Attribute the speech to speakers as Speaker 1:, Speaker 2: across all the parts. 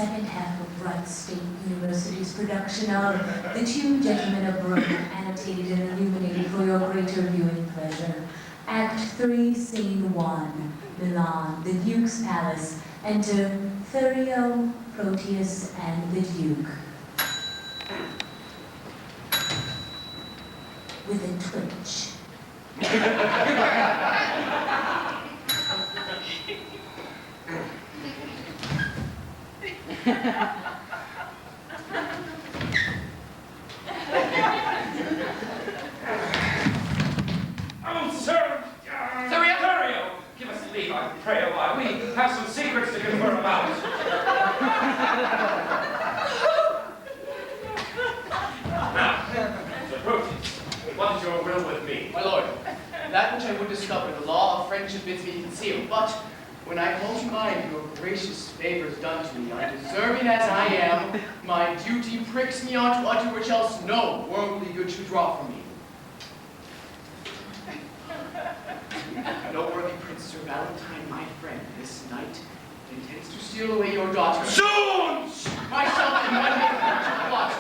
Speaker 1: second half of Wright State University's production of The Two Gentlemen of VERONA, annotated and illuminated for your greater viewing pleasure. Act 3, Scene 1, Milan, the Duke's Palace. Enter Thurio, Proteus, and the Duke. With a twitch.
Speaker 2: Oh, sir! Thurio! Give us leave, I pray a while. We have some secrets to confer about. Now, Sir Proteus, what is your will with me?
Speaker 3: My lord, that which I would discover, the law of friendship bids me conceal, but when I call to mind your gracious favors done to me, undeserving as I am, my duty pricks me on to utter which else no worldly good should draw from me. Noteworthy Prince Sir Valentine, my friend, this night intends to steal away your daughter.
Speaker 2: Soon!
Speaker 3: Myself in one hand, but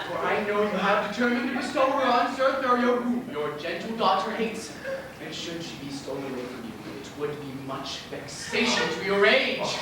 Speaker 3: for I know you have determined to bestow her on Sir Thurio, whom your gentle daughter hates, and should she be stolen away from you, it would be much vexation to your age.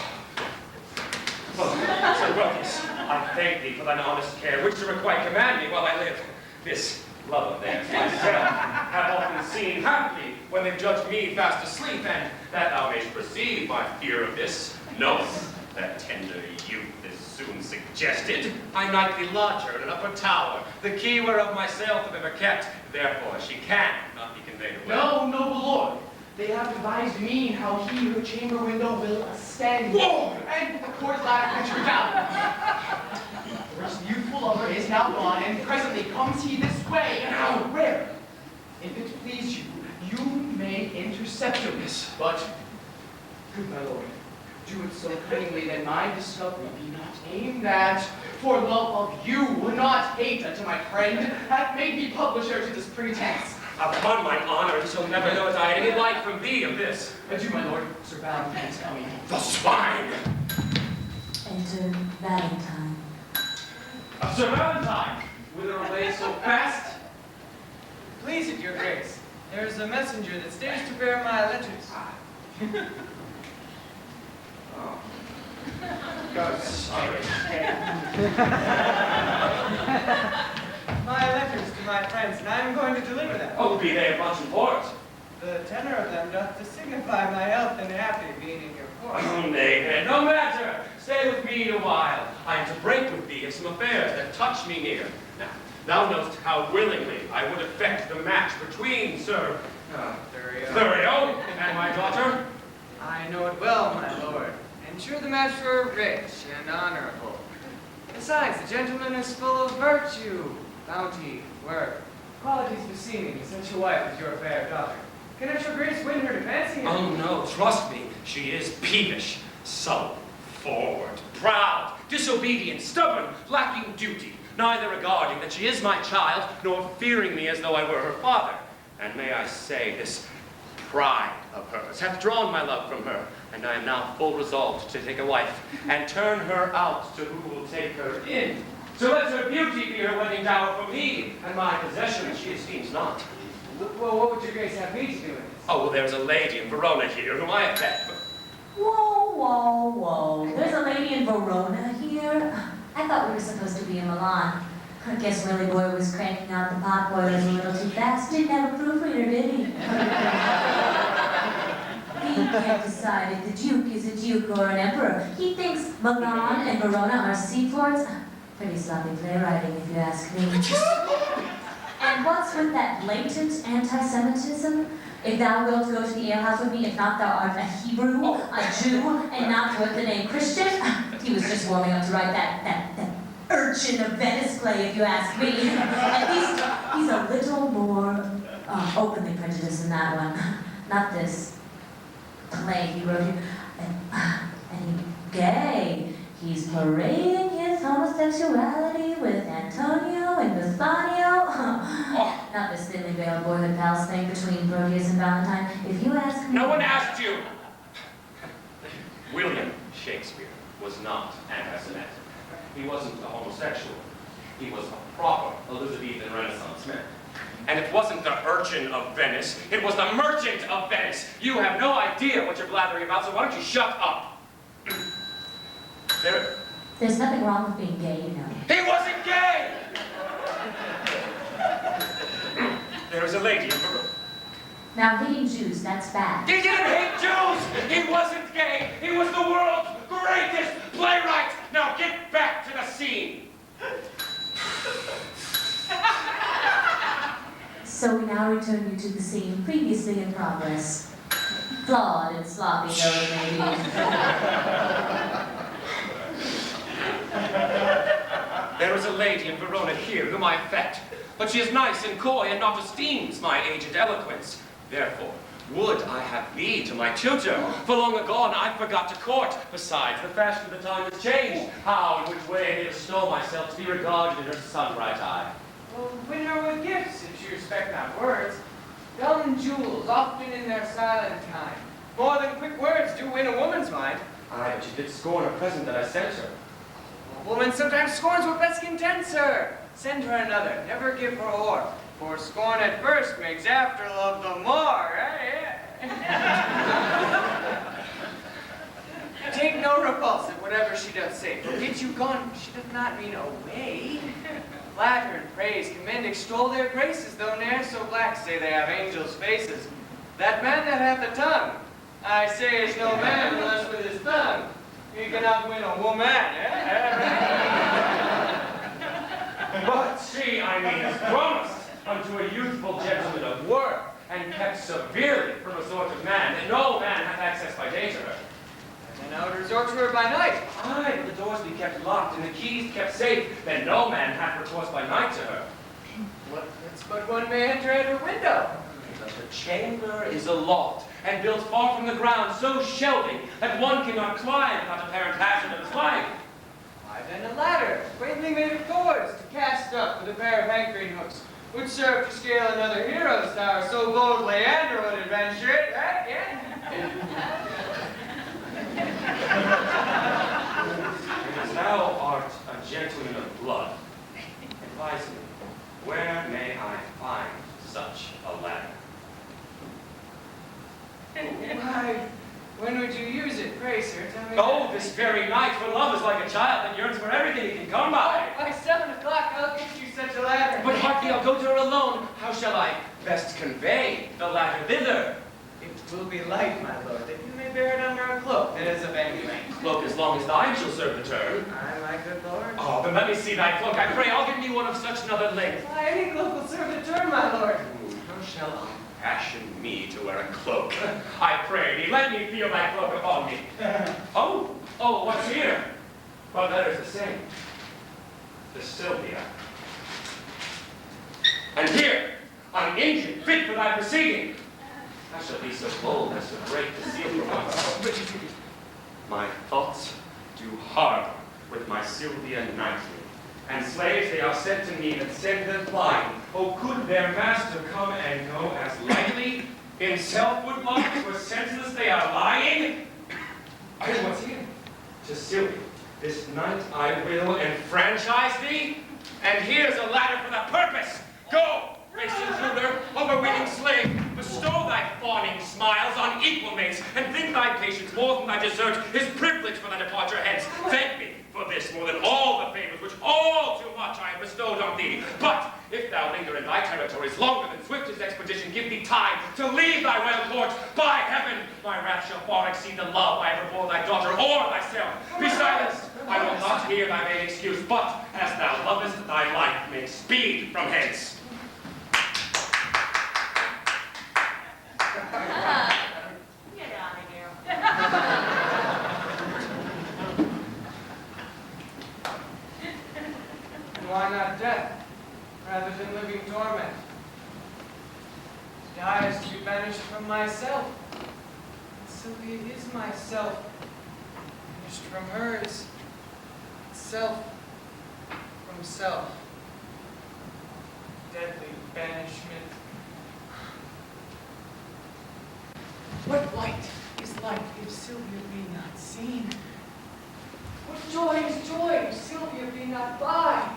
Speaker 2: Well, Sir Proteus, I thank thee for thine honest care, which to requite command me while I live. This love of theirs myself have often seen happily when they've judged me fast asleep, and that thou mayst perceive my fear of this, knoweth that tender youth is soon suggested. I nightly lodge her in an upper tower, the key whereof myself have ever kept, therefore she can not be conveyed away.
Speaker 3: No, noble lord. They have devised me how he her chamber window will ascend.
Speaker 2: Whoa!
Speaker 3: And the court ladder pitch her down. First youthful lover is now gone, and presently comes he this way. Now, where? If it please you, you may intercept him. But, good my lord, do it so kindly that my discovery be not aimed at, for love of you, not hate unto my friend, hath made me publisher to this pretense.
Speaker 2: Upon my honor, he shall never know as I had any light from thee of this.
Speaker 3: Adieu, my lord. Sir Valentine's coming.
Speaker 2: The swine!
Speaker 1: Enter Valentine.
Speaker 2: Sir Valentine! Whither away so fast?
Speaker 4: Please it, your grace. There is a messenger that stays to bear my letters.
Speaker 2: Oh. God, sorry.
Speaker 4: My letters to my friends, and I am going to deliver them.
Speaker 2: Oh, be they of much import?
Speaker 4: The tenor of them doth to signify my health and happy being in your court.
Speaker 2: Oh, nay, then, no matter. Stay with me a while. I am to break with thee of some affairs that touch me near. Now, thou knowest how willingly I would effect the match between Sir Thurio and my daughter.
Speaker 4: I know it well, my lord. And sure the match were rich and honorable. Besides, the gentleman is full of virtue, bounty, worth, qualities beseeming such a wife as your fair daughter. Cannot your grace win her to fancy?
Speaker 2: Oh, no, trust me. She is peevish, sullen, forward, proud, disobedient, stubborn, lacking duty, neither regarding that she is my child, nor fearing me as though I were her father. And may I say, this pride of hers hath drawn my love from her, and I am now full resolved to take a wife, and turn her out to who will take her in. So let her beauty be her wedding dower for me, and my possession she esteems not.
Speaker 4: Well, what would your grace have me to do with this?
Speaker 2: Oh, well, there's a lady in Verona here whom I have met.
Speaker 1: Whoa, whoa, whoa. There's a lady in Verona here? I thought we were supposed to be in Milan. I guess Willie Boy was cranking out the pot boilers a little too fast. Didn't have a proofreader, did he? He can't decide if the Duke is a Duke or an Emperor. He thinks Milan and Verona are seaports. Pretty sloppy playwriting, if you ask me. And what's with that blatant anti-Semitism? If thou wilt go to the alehouse with me, if not, thou art a Hebrew, a Jew, and not worth the name Christian. He was just warming up to write that Urchin of Venice play, if you ask me. At least he's a little more openly prejudiced than that one. Not this play he wrote here. And gay. He's parading his homosexuality with Antonio and Bassanio. Not this thinly veiled boyhood pals thing between Proteus and Valentine. If you ask me...
Speaker 2: No one asked you! William Shakespeare. was not anti-Semitic. He wasn't a homosexual. He was a proper Elizabethan Renaissance man. And it wasn't the urchin of Venice, it was the merchant of Venice. You have no idea what you're blathering about, so why don't you shut up?
Speaker 1: There's nothing wrong with being gay, you know.
Speaker 2: He wasn't gay! There is a lady in Verona.
Speaker 1: Now, hating Jews, that's bad.
Speaker 2: He didn't hate Jews! He wasn't gay! He was the world's greatest playwright! Now get back to the scene!
Speaker 1: So we now return you to the scene previously in progress. Flawed and sloppy though it may be.
Speaker 2: There is a lady in Verona here whom I affect, but she is nice and coy and not esteems my aged eloquence. Therefore, would I have thee to my tutor, for long agone I forgot to court. Besides, the fashion of the time has changed. How and which way I bestow myself to be regarded in her sun-bright eye.
Speaker 4: Well, win her with gifts, if she respect not words. Dumb jewels, often in their silent kind. More than quick words do win a woman's mind.
Speaker 2: Aye, but she did scorn a present that I sent her.
Speaker 4: A woman sometimes scorns what best contents her. Send her another, never give her o'er. For scorn at first makes after love the more, eh? Take no repulse at whatever she doth say. For get you gone, she doth not mean away. Flatter and praise, commend, extol their graces, though ne'er so black say they have angels' faces. That man that hath a tongue, I say is no man unless with his tongue he cannot win a woman,
Speaker 2: But she, I mean, is promised unto a youthful gentleman of worth, and kept severely from a sort of man, that no man hath access by day to her.
Speaker 4: And I would resort to her by night.
Speaker 2: Aye, but the doors be kept locked, and the keys kept safe, then no man hath recourse by night to her.
Speaker 4: It's but one may enter at her window.
Speaker 2: But the chamber is aloft, and built far from the ground, so shelving, that one cannot climb without apparent hazard of his life.
Speaker 4: Why then a ladder, quaintly made of cords, to cast up with a pair of anchoring hooks, would serve to scale another hero's tower, so bold Leander would adventure it, right? Yeah.
Speaker 2: As thou art a gentleman of blood, advise me, where may I find such a ladder?
Speaker 4: Why, when would you use it, pray, sir? Tell me.
Speaker 2: Oh, this very night, for love is like a child that yearns for everything he can come by.
Speaker 4: By 7 o'clock, I'll get you such a ladder.
Speaker 2: But hark thee, I'll go to her alone. How shall I best convey the ladder thither?
Speaker 4: It will be light, my lord, that you may bear it under a cloak that is of any length.
Speaker 2: Cloak as long as thine shall serve the turn.
Speaker 4: Aye, my good lord.
Speaker 2: Oh, then let me see thy cloak, I pray. I'll give me one of such another length.
Speaker 4: Why, any cloak will serve the turn, my lord.
Speaker 2: How shall I fashion me to wear a cloak? I pray thee, let me feel thy cloak upon me. Oh, what's here? Well, that is the same. The Sylvia. And here, an engine fit for thy proceeding. I shall be so bold as to break the seal from us. My thoughts do harbor with my Sylvia nightly. And slaves they are sent to me that send them flying. Oh, could their master come and go as lightly? In self-wood-locked, for senseless they are lying? I know what's here. To Sylvia, this night I will enfranchise thee. And here's a ladder for the purpose. Go, base intruder, overweening slave. Bestow thy fawning smiles on equal mates, and think thy patience more than thy desert is privilege for thy departure hence. Thank me for this more than all the favors which all too much I have bestowed on thee. But if thou linger in thy territories longer than swiftest expedition give thee time to leave thy royal court, by heaven, my wrath shall far exceed the love I ever bore thy daughter or thyself. Be silenced. I will not hear thy vain excuse, but as thou lovest thy life, make speed from hence.
Speaker 1: Get out of here.
Speaker 4: And why not death, rather than living torment? To die is to be banished from myself. And Sylvia is myself. Banished from her is self from self. Deadly banishment. What light is light if Sylvia be not seen? What joyous joy, Sylvia be not by.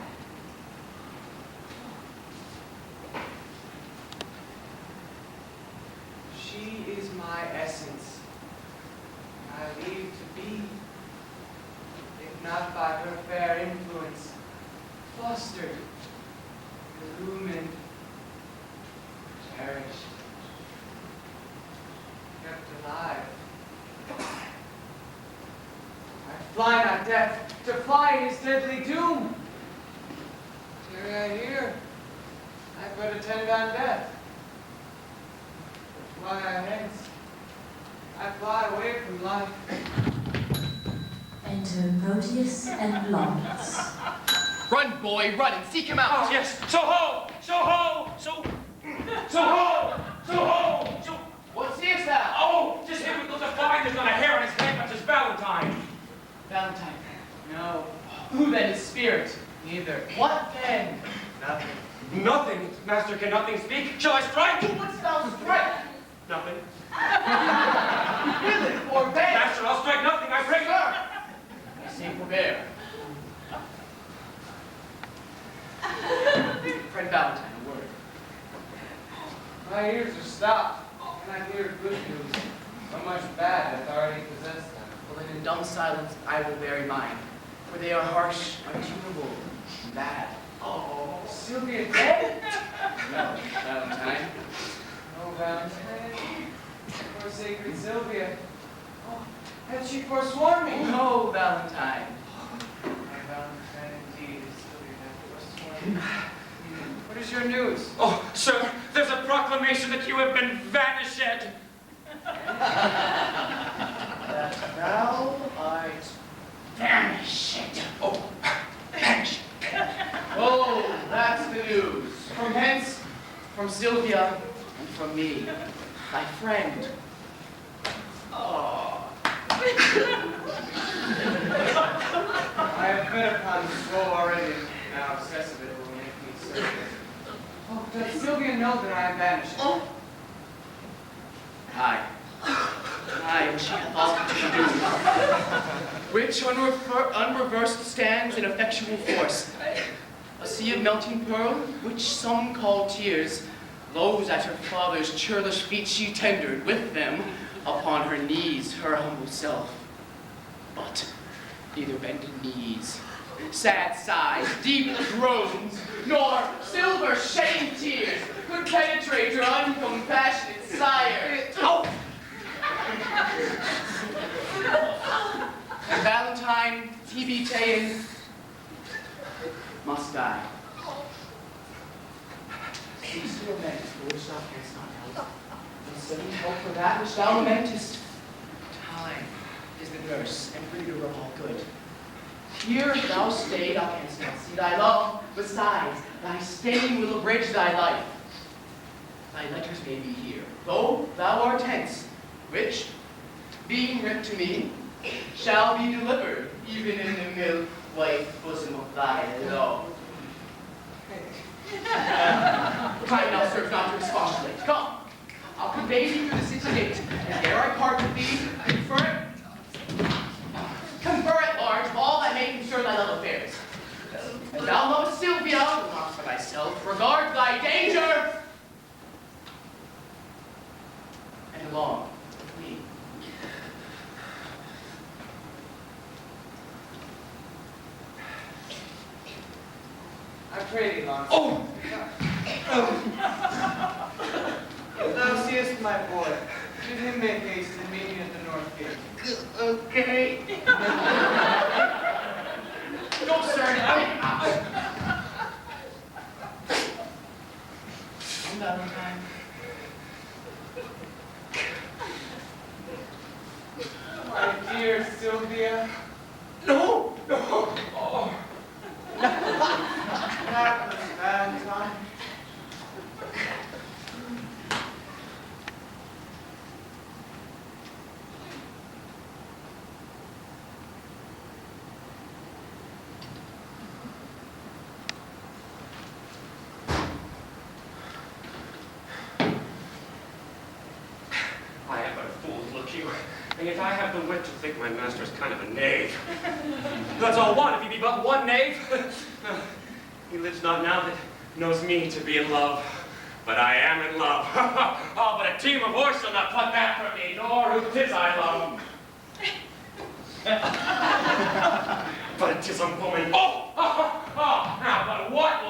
Speaker 4: She is my essence. I leave to be, if not by her fair influence, fostered, illumined, cherished, kept alive. I fly not death, to fly is deadly doom. Tarry I here, I but attend on death. Fly I hence, I fly away from life.
Speaker 1: Enter Proteus and Lawrence.
Speaker 3: Run, boy, run and seek him out.
Speaker 2: Oh, yes. So ho! So ho! So ho! So ho! So...
Speaker 3: What seest thou?
Speaker 2: Oh, just him with those diviners on a hair on his head, much as Valentine.
Speaker 3: Valentine. No. Who then is spirit?
Speaker 4: Neither.
Speaker 3: What then?
Speaker 4: Nothing.
Speaker 2: Nothing. Master, can nothing speak? Shall I strike?
Speaker 3: Who wouldst thou strike?
Speaker 2: Nothing.
Speaker 3: Will it forbear?
Speaker 2: Master, I'll strike nothing, I pray.
Speaker 3: I say forbear. Friend Valentine, a word.
Speaker 4: My ears are stopped, and I hear good news. So much bad hath already possessed them.
Speaker 3: Well, then in dumb silence I will bury mine, for they are harsh, untunable, and bad.
Speaker 4: Oh, Sylvia dead?
Speaker 3: No, Valentine.
Speaker 4: Oh, Valentine. Poor sacred Sylvia. Oh, had she forsworn me?
Speaker 3: No, Valentine.
Speaker 4: My Valentine indeed is Sylvia hath forsworn me. What is your news?
Speaker 2: Oh, sir, there's a proclamation that you have been vanished.
Speaker 3: That thou art vanished.
Speaker 2: Oh, vanished.
Speaker 3: Oh, that's the news. From hence, from Sylvia, and from me, thy friend. Oh.
Speaker 4: I have fed upon this woe already. Now excessive it will make me certain. Oh, does Sylvia know that I am vanished?
Speaker 3: Oh. Aye. Aye, and she hath all to do. Which unreversed stands in effectual force. A sea of melting pearl, which some call tears, lows at her father's churlish feet she tendered, with them, upon her knees, her humble self. But neither bended knees, sad sighs, deep groans, nor silver shame tears could penetrate her uncompassionate sire. Oh! And Valentine, he be ta'en, must die. Cease to lament for which thou canst not help, and study help for that which thou lamentest. Time is the nurse and breeder of all good. Here thou stay, thou canst not see thy love, besides, thy staying will abridge thy life. Thy letters may be here, though thou art hence, which, being writ to me, shall be delivered, even in the milk-white bosom of thy love. Time now serves not to expostulate. Come, I'll convey thee through the city gate, and there I part with thee, confer at large all that may concern thy love affairs. And thou lovest Sylvia, not for thyself, regard thy danger, and along with me.
Speaker 4: I pray thee, Lawrence.
Speaker 2: Oh!
Speaker 4: If thou seest my boy, bid him make haste and meet me at the north gate.
Speaker 3: Okay. Go, sir. Come, Valentine.
Speaker 4: My dear Sylvia.
Speaker 2: No! No! Oh.
Speaker 4: Hapless Valentine.
Speaker 2: I am but a fool, look you. and yet I have the wit to think my master's kind of a knave. That's all one, if he be but one knave. He lives not now that knows me to be in love, but I am in love. Oh, but a team of horse shall not pluck that from me, nor who 'tis I love. But 'tis a woman. Oh, now, but what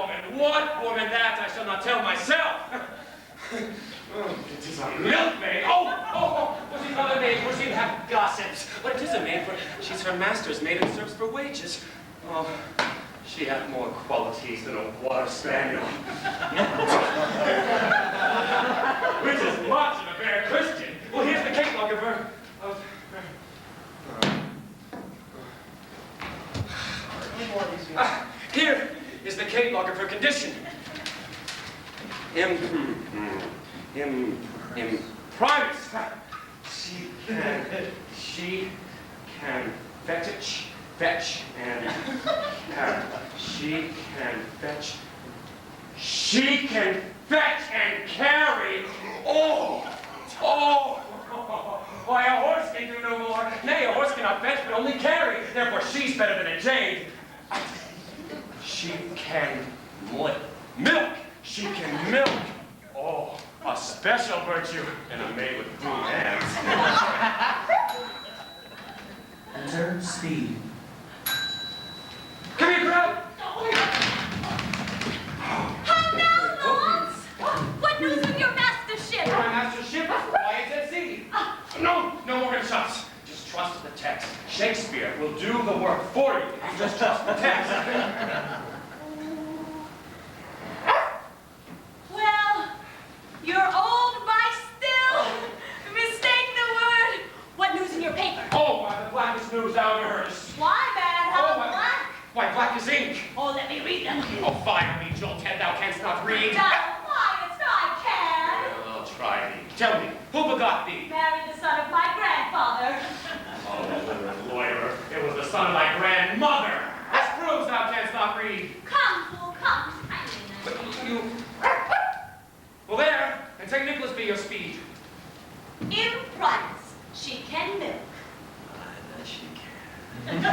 Speaker 2: woman that I shall not tell myself. It is a milkmaid. Was she not a maid? Was she to have gossips? But it is a maid, for she's her master's maid and serves for wages. Oh, she hath more qualities than a water spaniel. Which is much in a fair Christian. Well, here's the catalog of her. Here is the catalog of her condition. Primus. She can fetch, and she can fetch and carry. Why, a horse can do no more. Nay, a horse cannot fetch, but only carry. Therefore, she's better than a jade. She can milk. She can milk. Oh, a special virtue in a maid with blue hands.
Speaker 5: Enter Speed.
Speaker 2: Come here, girl.
Speaker 1: How now, lords? What news of your mastership?
Speaker 2: My mastership? Why, it's at sea. No more gunshots. Just trust the text. Shakespeare will do the work for you. You just trust the text.
Speaker 1: Well, you're old by still. Mistake the word. What news in your paper?
Speaker 2: Oh, why, the blackest news thou ever heardest.
Speaker 1: Why, man? How black?
Speaker 2: Why, black as ink.
Speaker 1: Oh, let me read them.
Speaker 2: Oh, fire me, jolthead, thou canst not read.
Speaker 1: Why, it's I can.
Speaker 2: Well, try me. Tell me, who begot thee?
Speaker 1: Married the son of my grandfather.
Speaker 2: Oh, lawyer, it was the son of thy grandmother. This proves thou canst not read.
Speaker 1: Come, fool, come.
Speaker 2: But you... Well, there, and take Nicholas be your speed.
Speaker 1: In price, she can milk.
Speaker 5: She can.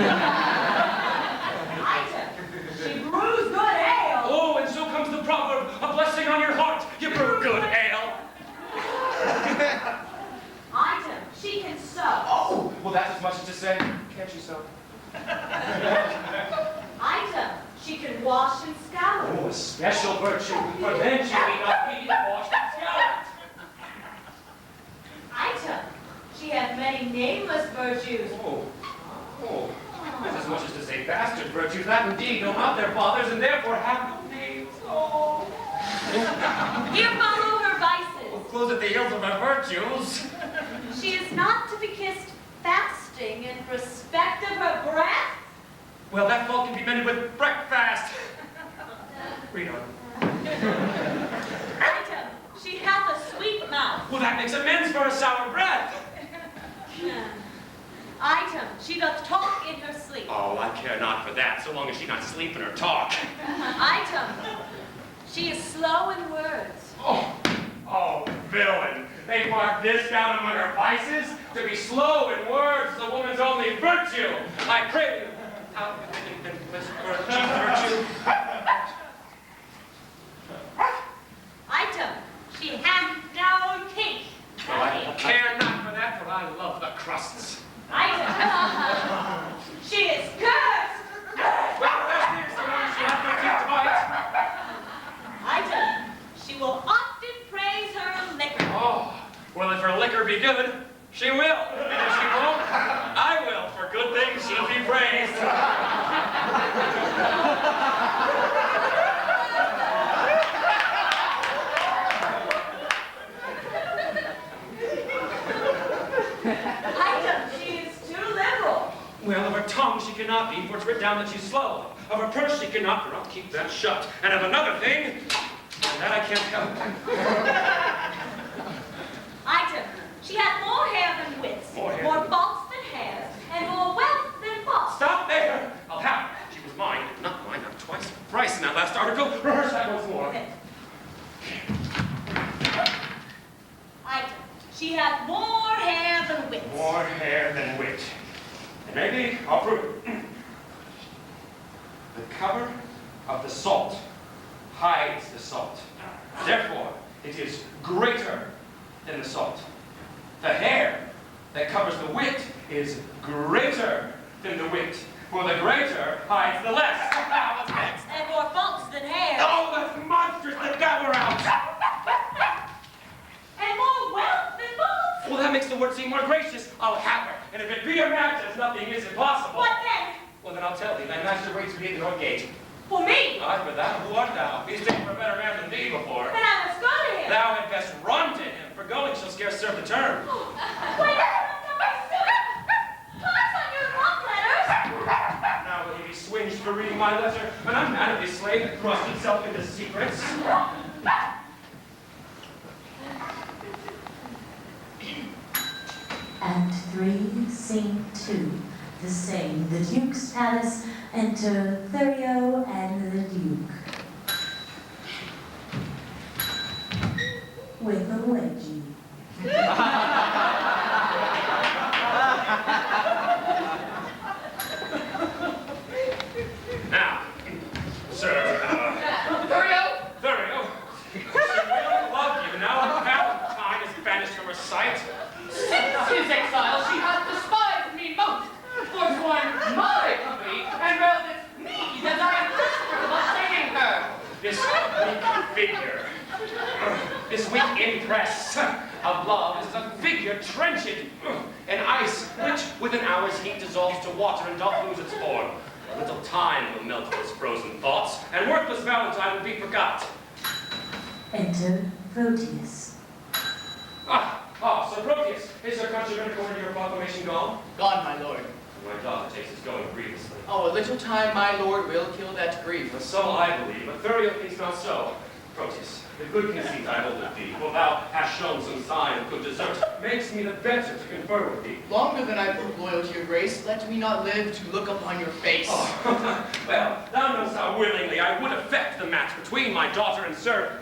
Speaker 1: She brews good ale.
Speaker 2: Oh, and so comes the proverb, a blessing on your heart, you brew good ale.
Speaker 1: Item, she can sew.
Speaker 2: Oh, well, that's as much as to say, can't you sew?
Speaker 1: Item, she can wash and scour.
Speaker 2: Oh, a special virtue, for then she may not be washed and scoured.
Speaker 1: Item, she hath many nameless virtues.
Speaker 2: Oh, that's as much as to say bastard virtues, that indeed know not their fathers, and therefore have no names. Oh.
Speaker 1: Here follow her vices.
Speaker 2: Well, close at the heels of her virtues.
Speaker 1: She is not to be kissed fasting in respect of her breath.
Speaker 2: Well, that fault can be mended with breakfast. Read on.
Speaker 1: Item, she hath a sweet mouth.
Speaker 2: Well, that makes amends for a sour breath.
Speaker 1: Item, she doth talk in her sleep.
Speaker 2: Oh, I care not for that, so long as she not sleep in her talk.
Speaker 1: Item, she is slow in words.
Speaker 2: Oh, villain. They mark this down among her vices? To be slow in words, the woman's only virtue. I pray you, how in this virtue?
Speaker 1: Item, she hath no teeth.
Speaker 2: Well, I care not for that, for I love the crusts.
Speaker 1: Item, she is cursed.
Speaker 2: Well, that's news, so long as she hath no teeth to bite.
Speaker 1: Item, she will often praise her liquor.
Speaker 2: Oh, well, if her liquor be good, she will. And if she won't, I will. For good things she'll be praised.
Speaker 1: Item, she is too liberal.
Speaker 2: Well, of her tongue she cannot be, for it's written down that she's slow. Of her purse she cannot, for I'll keep that shut. And of another thing, and that I can't help.
Speaker 1: Item, she hath more hair than wits,
Speaker 2: More hair.
Speaker 1: more faults than hairs, and more wealth than faults.
Speaker 2: Stop there! I'll have it. She was mine, not twice, thrice in that last article. Rehearse that once more.
Speaker 1: Item,
Speaker 6: She hath more hair than wit.
Speaker 2: More hair than wit. And maybe I'll prove it. The cover of the salt hides the salt. Therefore, it is greater than the salt. The hair that covers the wit is greater than the wit, for the greater hides the less. What's next?
Speaker 6: And more faults than hair.
Speaker 2: Oh, that's monstrous! Let that one out!
Speaker 6: And more wealth than both.
Speaker 2: Well, that makes the word seem more gracious. I'll have her. And if it be a match, as nothing is impossible.
Speaker 6: What then?
Speaker 2: Well, then I'll tell thee. Thy master waits for thee at the north gate.
Speaker 6: For me?
Speaker 2: Aye, for thou. Who art thou? He's taken for a better man than thee before.
Speaker 6: Then I must go to him.
Speaker 2: Thou had best run to him, for going shall scarce serve the term.
Speaker 6: Wait, I thought you wrote letters.
Speaker 2: Now will he be swinged for reading my letter? An unmannerly slave that thrust himself into secrets.
Speaker 1: Act 3, Scene 2. The same. The Duke's palace. Enter Thurio and the Duke. With a wedgie.
Speaker 2: Now, sir, Thurio, she will love you. Now Valentine is banished from her sight.
Speaker 3: Since his exile, she hath despised me most, forsworn my company, and railed at me that I am desperate of obtaining her.
Speaker 2: This weak figure, this weak impress of love is a figure trenched in ice, which with an hour's heat dissolves to water and doth lose its form. A little time will melt those frozen thoughts, and worthless Valentine will be forgot.
Speaker 1: Enter Proteus.
Speaker 2: Sir Proteus, is her countryman according to your proclamation gone?
Speaker 3: Gone, my lord.
Speaker 2: My daughter takes his going grievously.
Speaker 3: Oh, a little time, my lord, will kill that grief.
Speaker 2: So I believe, but Thurio thinks not so. Proteus, the good conceit I hold of thee, for thou hast shown some sign of good desert, makes me the better to confer with thee.
Speaker 3: Longer than I prove loyal to your grace, let me not live to look upon your face.
Speaker 2: Oh, well, thou knowest how willingly I would effect the match between my daughter and Sir...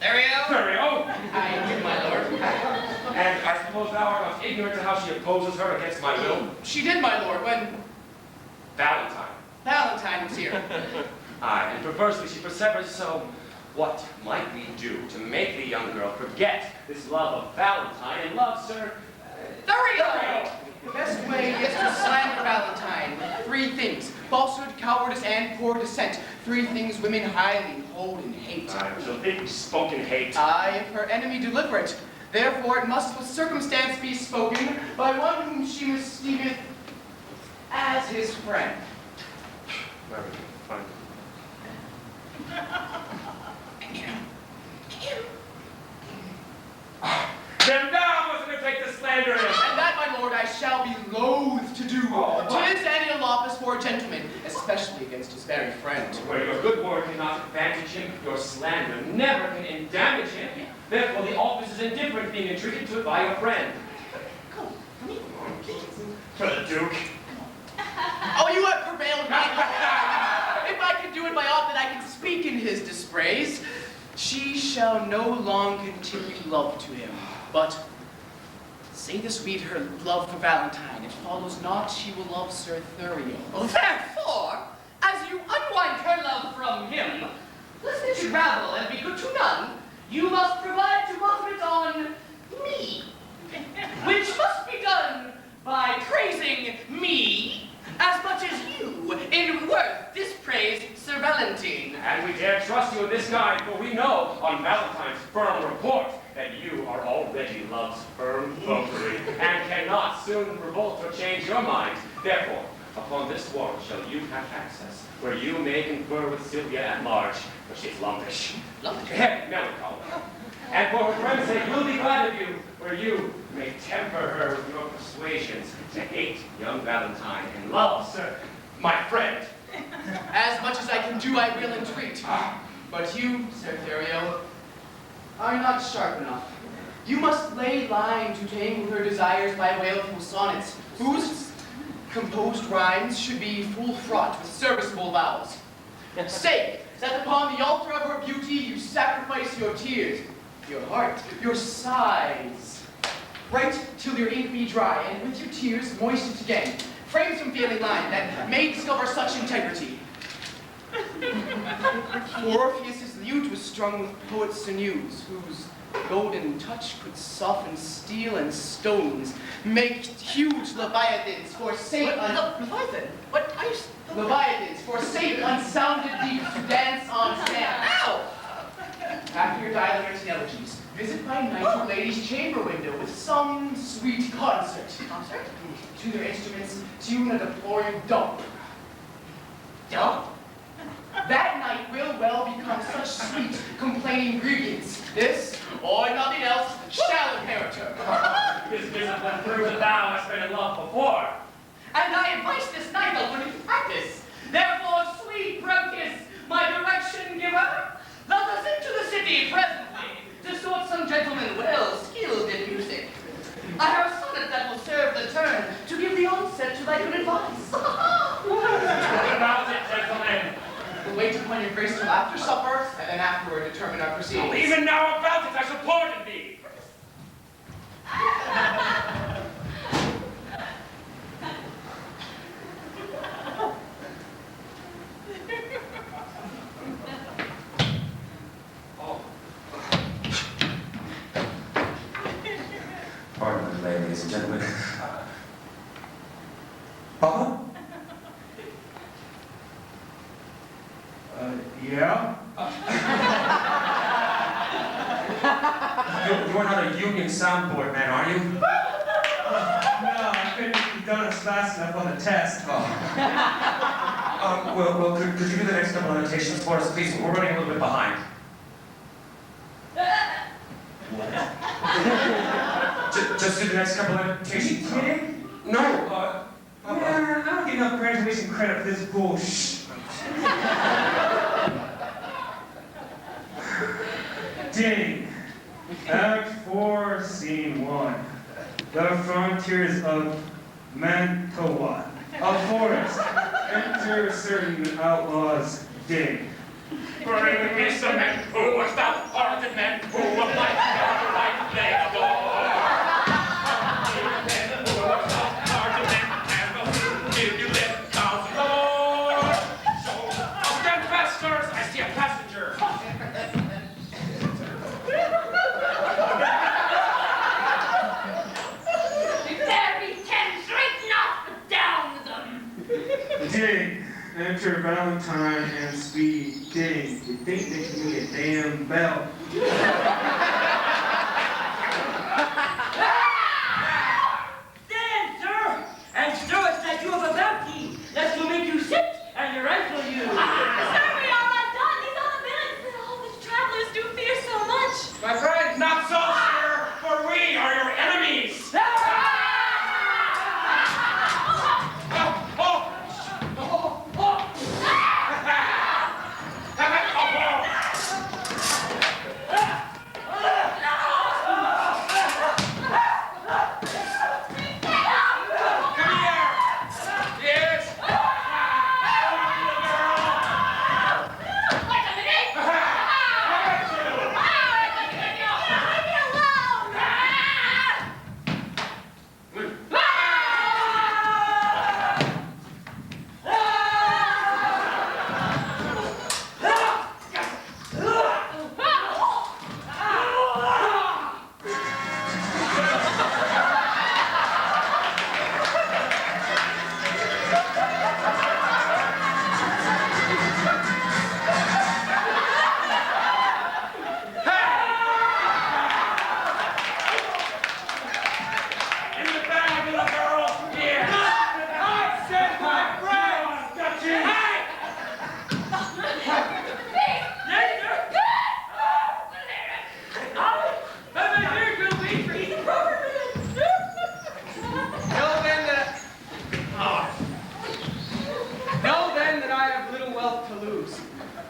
Speaker 2: Thurio!
Speaker 3: I do, my lord.
Speaker 2: And I suppose thou art not ignorant of how she opposes her against my will?
Speaker 3: She did, my lord, when
Speaker 2: Valentine.
Speaker 3: Valentine was here.
Speaker 2: Aye, and perversely she persevers, so what might we do to make the young girl forget this love of Valentine and love Sir...
Speaker 3: Thurio! The best way is to slander Valentine. 3 things: falsehood, cowardice, and poor descent. 3 things women highly hold in hate.
Speaker 2: I shall think spoken hate.
Speaker 3: Aye, if her enemy deliver it. Therefore it must with circumstance be spoken by one whom she misleadeth as his friend.
Speaker 2: Very fine. Then thou must undertake the slander in.
Speaker 3: And that, my lord, I shall be loath to do.
Speaker 2: Oh, what?
Speaker 3: 'Tis an ill office for a gentleman, especially against his very friend.
Speaker 2: Where your good word cannot advantage him, your slander never can damage him. Therefore the office is indifferent, being entreated to it by your friend.
Speaker 3: Come here.
Speaker 2: For the Duke.
Speaker 3: Oh, you have prevailed, my lord. If I can do it by aught that I can speak in his dispraise, she shall no long continue love to him. But say this read her love for Valentine, it follows not she will love Sir Thurio.
Speaker 7: Therefore, as you unwind her love from him, lest it should ravel and be good to none, you must provide to muster it on me, which must be done by praising me as much as you in worth dispraise Sir Valentine.
Speaker 2: And we dare trust you in this guide, for we know on Valentine's firm report that you are already love's firm votary, and cannot soon revolt or change your mind. Therefore, upon this warrant shall you have access, where you may confer with Sylvia at large, for she is lumpish, heavy, melancholy. And for her friend's sake, we'll be glad of you, where you may temper her with your persuasions to hate young Valentine and love, sir, my friend.
Speaker 3: As much as I can do, I will entreat. But you, Sir Thurio, are not sharp enough. You must lay line to tame with her desires by wailful sonnets, whose composed rhymes should be full fraught with serviceable vows. Say that upon the altar of her beauty you sacrifice your tears, your heart, your sighs, Write till your ink be dry, and with your tears moist it again. Frame some feeling line that may discover such integrity. Orpheus's lute was strung with poets' sinews, whose golden touch could soften steel and stones, make huge leviathans forsake
Speaker 7: Leviathan? What?
Speaker 3: Leviathans forsake unsounded deeps to dance on sand.
Speaker 7: Ow!
Speaker 3: After your dilator's elegies, visit by night your lady's chamber window with some sweet concert.
Speaker 7: Concert?
Speaker 3: To their instruments, tune a deploring dump.
Speaker 7: Dump?
Speaker 3: That night will well become such sweet, complaining greetings. This, or nothing else, shall inherit her.
Speaker 2: This discipline proves that thou hast been in love before.
Speaker 7: And I advise this night I'll put into practice. Therefore, sweet Proteus, my direction giver, let us into the city presently to sort some gentlemen well skilled in music. I have a sonnet that will serve the turn to give the onset to thy good advice.
Speaker 2: What about it, gentlemen?
Speaker 3: We'll wait upon your grace till after supper, and then afterward determine our proceedings.
Speaker 2: Even now about it, I supported thee.
Speaker 5: Pardon the delay, ladies and gentlemen. Papa?
Speaker 8: Yeah?
Speaker 5: You're not a union soundboard man, are you?
Speaker 8: No, I couldn't be done as fast enough on the test.
Speaker 5: Well, could you do the next couple of annotations for us, please? We're running a little bit behind. Just do the next couple of annotations.
Speaker 8: Are you kidding?
Speaker 5: No,
Speaker 8: Yeah, I don't get enough graduation credit for this bullshit. Ding. Act 4, Scene 1. The frontiers of Mantowa. A forest. Enter certain outlaws. Ding.
Speaker 2: Bring me some men who are stout-hearted men who will fight for the right leg of the war. Men who are stout-hearted men and will give you lip down the Lord. So, stand fast, sirs. I see a passenger.
Speaker 6: There be 10 straight knots, but down with them.
Speaker 8: Ding. Enter Valentine and Speed. Ding. You think they can be a damn belt.
Speaker 7: Stand, sir, and show us that you have a bounty that will make you sit and rifle you.
Speaker 6: Sir, we are not done. These are the villains. Oh, which travelers do fear so much.
Speaker 2: My friend, not so, sir, for we are your enemies.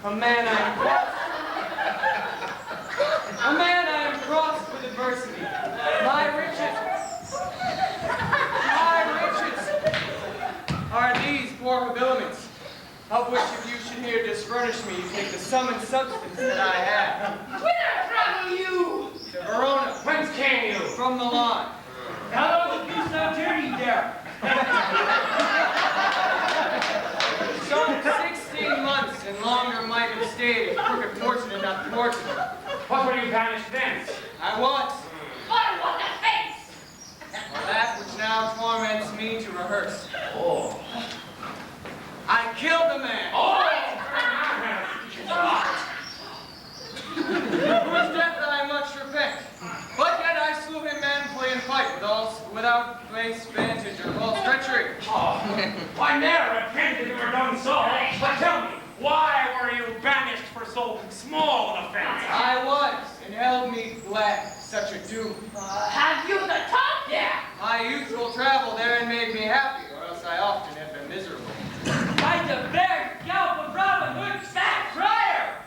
Speaker 4: A man I am crossed with adversity. My riches are these poor habiliments, of which if you should here disfurnish me, you take the sum and substance that I have.
Speaker 7: Whither travel you?
Speaker 4: To Verona.
Speaker 2: Whence came you?
Speaker 4: From Milan. Some 16 months and longer might have stayed if crooked fortune had not thwarted me.
Speaker 2: What were you banished thence?
Speaker 4: I was.
Speaker 7: For what offense?
Speaker 4: For that which now torments me to rehearse.
Speaker 2: Oh.
Speaker 4: I killed the man. Whose death I much repent. But yet I slew him manfully in fight without base vantage or false treachery.
Speaker 2: Oh, I ne'er repented you were done so. But tell me, why were you banished for so small an offense?
Speaker 4: I was, and held me glad such a doom.
Speaker 7: Have you the tongue there?
Speaker 4: My youthful travel therein made me happy, or else I often have been miserable.
Speaker 9: By the bare scalp of Robin Hood's fat friar!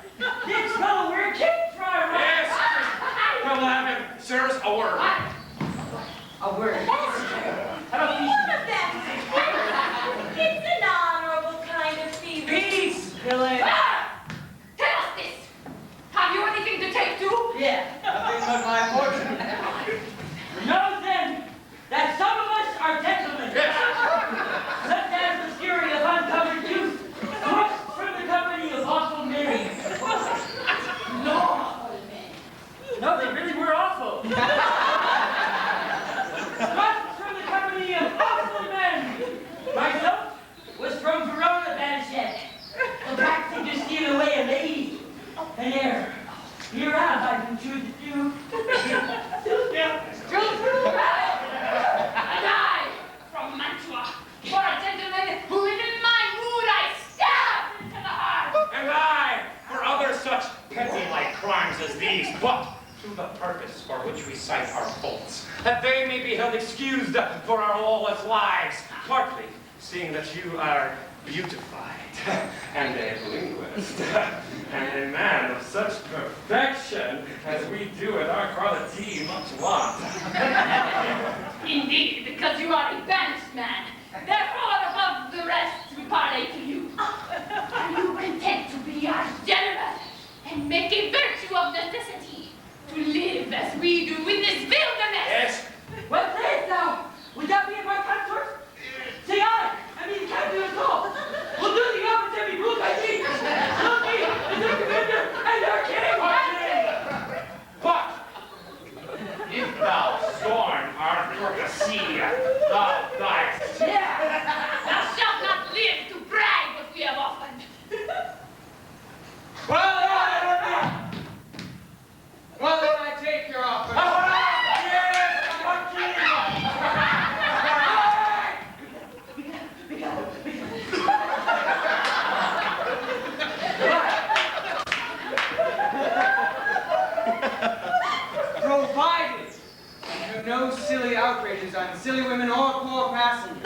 Speaker 9: This fellow we're king friar!
Speaker 2: Yes! Well, have him, sirs, a word.
Speaker 9: A word.
Speaker 1: What of that? It's an honorable kind of feeling.
Speaker 9: Peace, villain!
Speaker 7: Ah! Tell us this. Have you anything to take to?
Speaker 9: Yeah.
Speaker 4: Nothing but my fortune.
Speaker 9: Know then that some of us are gentlemen. Such as the fury of uncovered youth, thrust from the company of awful men. No, they really were awful. Thrust from the company of awful men. Myself was from Verona banished, practicing to steal away a lady. And there, hereof I can choose to do.
Speaker 7: And I, from Mantua, for a gentleman who is in my mood, I stab into the heart.
Speaker 2: And I, for other such petty-like crimes as these, but to the purpose for which we cite our faults, that they may be held excused for our lawless lives, partly seeing that you are beautified, and a linguist, and a man of such perfection as we do at our quality much want.
Speaker 7: Indeed, because you are a banished man. Therefore, above the rest, we parley to you. Are you content to be our general and make a virtue of necessity to live as we do in this wilderness?
Speaker 2: Yes?
Speaker 9: What sayest thou? Would that be of our consort? Say I mean captain of all. We'll do the office every rule I need. Look me, the commander, and our king.
Speaker 2: But if thou scorn our courtesy, thou diest.
Speaker 9: Yeah.
Speaker 7: Thou shalt not live to brag what we have offered.
Speaker 4: Well, then I take your offer. Provided you do no silly outrages on silly women or poor passengers.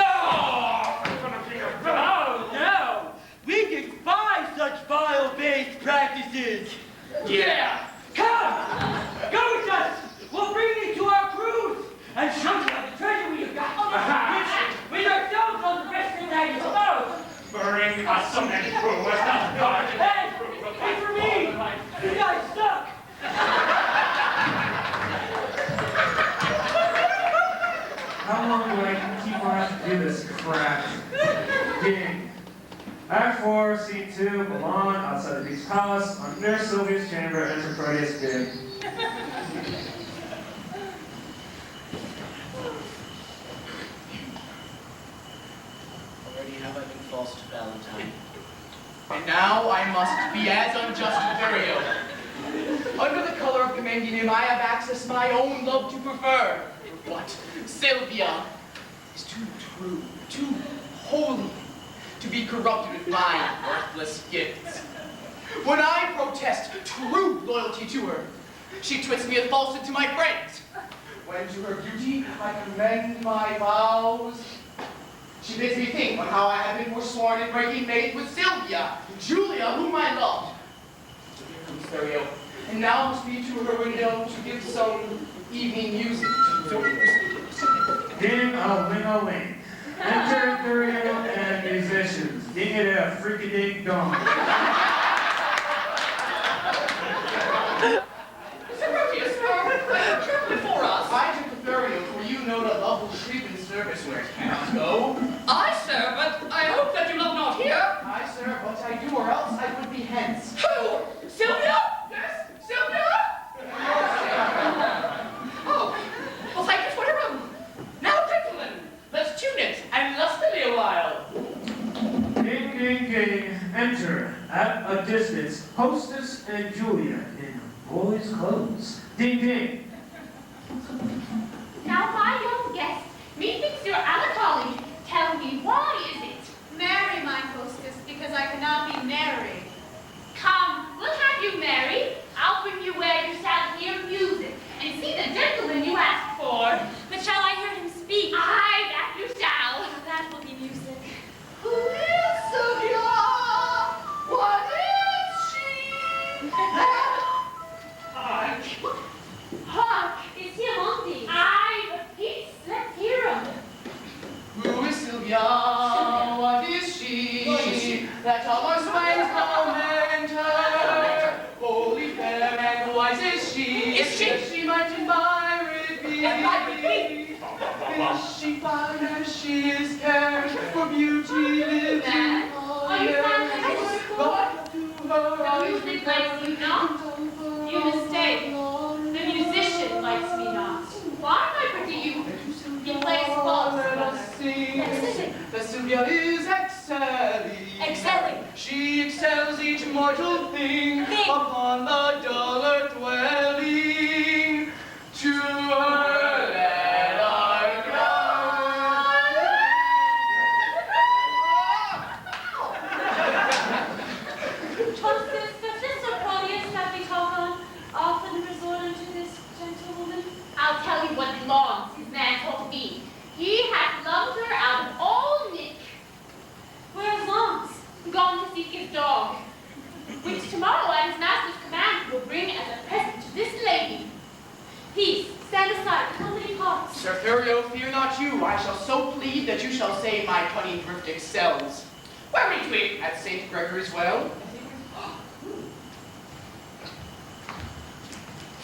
Speaker 9: Oh, no! We despise such vile-based practices!
Speaker 2: Yeah.
Speaker 9: Come! Go with us! We'll bring thee to our cruise and show you the treasure we have got! With ourselves on the best thing that is supposed!
Speaker 2: Bring us some men crew, as thou God.
Speaker 9: Hey! Wait for me! You guys suck!
Speaker 8: How long do I keep on having to do this crap? Game. Act 4, Scene 2, Milan, outside the Beast Palace, under Sylvia's chamber, enter Proteus bid.
Speaker 3: Already have I been false to Valentine. And now I must be as unjust to Thurio. Under the color of commending him, I have accessed my own love to prefer. But Sylvia is too true, too holy, to be corrupted with my worthless gifts. When I protest true loyalty to her, she twists me a falsehood to my friends. When to her beauty I commend my vows, she bids me think on how I have been forsworn in breaking faith with Sylvia, Julia, whom I loved. So here comes Thurio, and now must be to her window to give some evening music.
Speaker 8: Ding-a-ling-a-ling. Enter Thurio and musicians. Ding-a-da-freaky-ding-dong.
Speaker 3: Sir Proteus, before us. I took the Thurio, for you know the lovely shriek and service where it cannot go.
Speaker 7: Aye, sir, but I hope that you love not here.
Speaker 3: Aye, sir, but I do, or else I would be hence.
Speaker 7: Who? Sylvia? Yes, Sylvia? Oh, well, thank you for the room. Now, gentlemen, let's tune it and lustily a while.
Speaker 8: Ding, ding, ding. Enter, at a distance, hostess and Julia in boys' clothes. Ding, ding.
Speaker 6: Now, my young guest, methinks you're Anatoly. Tell me, why is it?
Speaker 10: Marry, my hostess, because I cannot be married.
Speaker 6: Come, we'll have you married. I'll bring you where you shall hear music and see the gentleman you asked for.
Speaker 10: But shall I hear him speak?
Speaker 6: Aye, that you shall.
Speaker 10: That will be music.
Speaker 7: Who is Sylvia? What is she?
Speaker 6: Hark. Hark, is he among thee? Aye, but peace, let's hear him.
Speaker 3: Who is Sylvia? What is she? That all our swains lament her. Holy, fair, and wise is she.
Speaker 7: Is she?
Speaker 3: That she might admire it be.
Speaker 7: Admire it be?
Speaker 3: Is she fine as she is cared for beauty lives in
Speaker 6: Man, are you fond of
Speaker 3: God to her.
Speaker 6: The music likes you not.
Speaker 10: You mistake. The musician likes me not.
Speaker 6: Why, my pretty youth?
Speaker 10: He plays false.
Speaker 3: Let us sing. That Sylvia is excelling.
Speaker 10: Excelling.
Speaker 3: She excels each mortal thing
Speaker 10: Thing.
Speaker 3: upon the dull earth dwelling. To her let our
Speaker 10: Hostess, does this Sir Proteus that we talk on often resort unto this gentlewoman?
Speaker 6: I'll tell you what belongs, his man told me. He hath loved her out of all Nick.
Speaker 10: Where is Lons?
Speaker 6: Gone to seek his dog, which tomorrow at his master's command will bring as a present to this lady.
Speaker 10: Peace, stand aside, company parts.
Speaker 3: Sir Thurio, fear not you. I shall so plead that you shall say my cunning thrift excels.
Speaker 7: Where meet we?
Speaker 3: At St. Gregory's Well.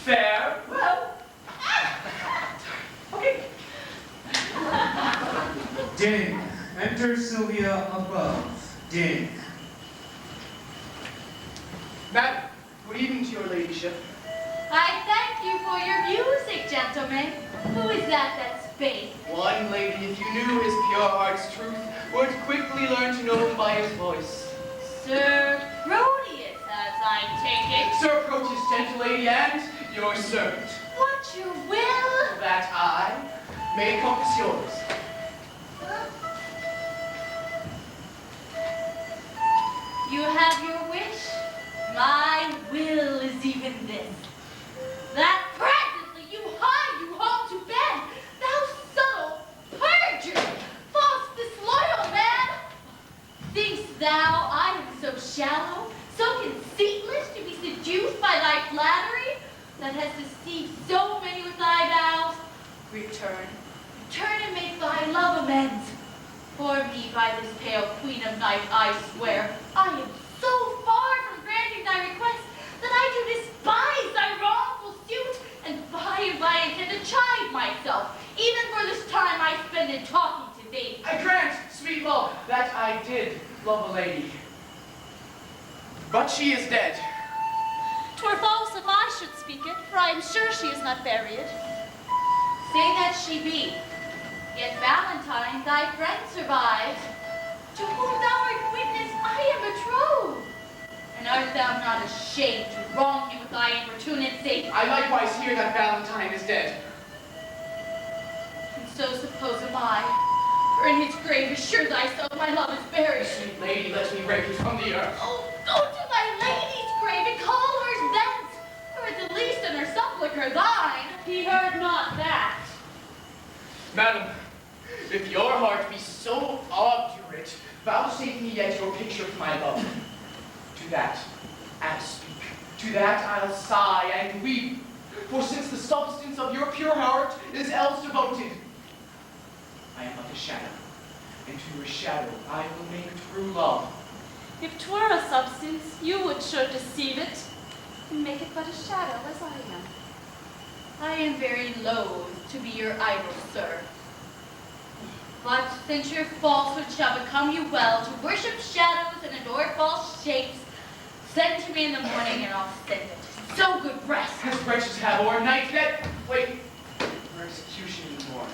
Speaker 7: Fair. Well. Okay.
Speaker 8: Ding. Enter Sylvia above. Ding.
Speaker 3: Madam, good evening to your ladyship.
Speaker 1: I thank you for your music, gentlemen. Who is that spake?
Speaker 3: One lady, if you knew his pure heart's truth, would quickly learn to know him by his voice.
Speaker 1: Sir Proteus, as I take it.
Speaker 3: Sir Proteus, gentle lady, and your servant.
Speaker 1: What you will?
Speaker 3: That I may encompass yours.
Speaker 1: You have your wish. My will is even this. That presently you hie you home to bed, thou subtle, perjured, false, disloyal man. Thinkst thou I am so shallow, so conceitless to be seduced by thy flattery, that has deceived so many with thy vows? Return, return and make thy love amends. For me, by this pale queen of night, I swear, I am so far from granting thy request that I do despise thy wrongful suit, and by and by intend to chide myself, even for this time I spend in talking to thee.
Speaker 3: I grant, sweet love, that I did love a lady. But she is dead.
Speaker 10: 'Twere false if I should speak it, for I am sure she is not buried.
Speaker 1: Say that she be. Yet Valentine, thy friend, survives, to whom thou art witness I am betrothed. And art thou not ashamed to wrong me with thy importunancy?
Speaker 3: I likewise hear that Valentine is dead.
Speaker 1: And so suppose am I. For in his grave assure thyself my love is buried.
Speaker 3: Sweet lady, let me rake you from the earth.
Speaker 1: Oh, go to thy lady's grave and call hers thence, or at the least in her sepulchre thine.
Speaker 10: He heard not that.
Speaker 3: Madam, if your heart be so obdurate, vouchsafe me yet your picture of my love. To that I'll speak. To that I'll sigh and weep. For since the substance of your pure heart is else devoted, I am but a shadow, and to your shadow I will make true love.
Speaker 10: If 'twere a substance, you would sure deceive it, and make it but a shadow as I am.
Speaker 1: I am very loath to be your idol, sir.
Speaker 10: But since your falsehood shall become you well, to worship shadows and adore false shapes, send to me in the morning and I'll send it. So good rest.
Speaker 3: As wretches have o'ernight that wait for execution in the morning.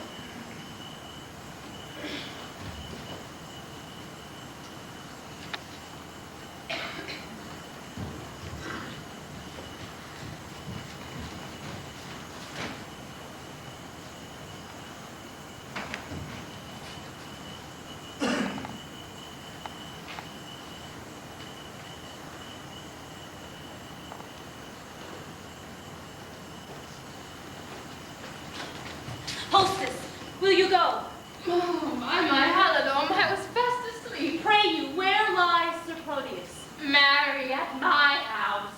Speaker 10: Hostess, will you go?
Speaker 6: Oh, my halidom, I was fast asleep.
Speaker 10: Pray you, where lies Sir Proteus?
Speaker 6: Marry, at my house.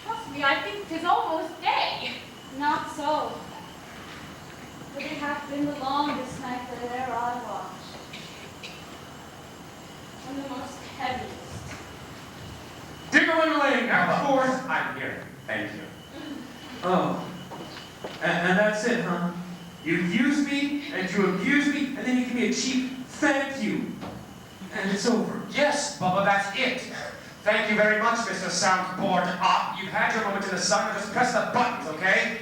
Speaker 6: Trust me, I think 'tis almost day.
Speaker 10: Not so. For it hath been the longest night that e'er I watched. And the most heaviest.
Speaker 8: Ding-a-ling-a-ling,
Speaker 5: Of
Speaker 8: fourth.
Speaker 5: course, I'm here. Thank you.
Speaker 8: Oh, and that's it, huh? You use me, and you abuse me, and then you give me a cheap thank you. And it's over.
Speaker 5: Yes, Bubba, that's it. Thank you very much, Mr. Soundboard Op. You've had your moment in the sun, now just press the buttons, okay?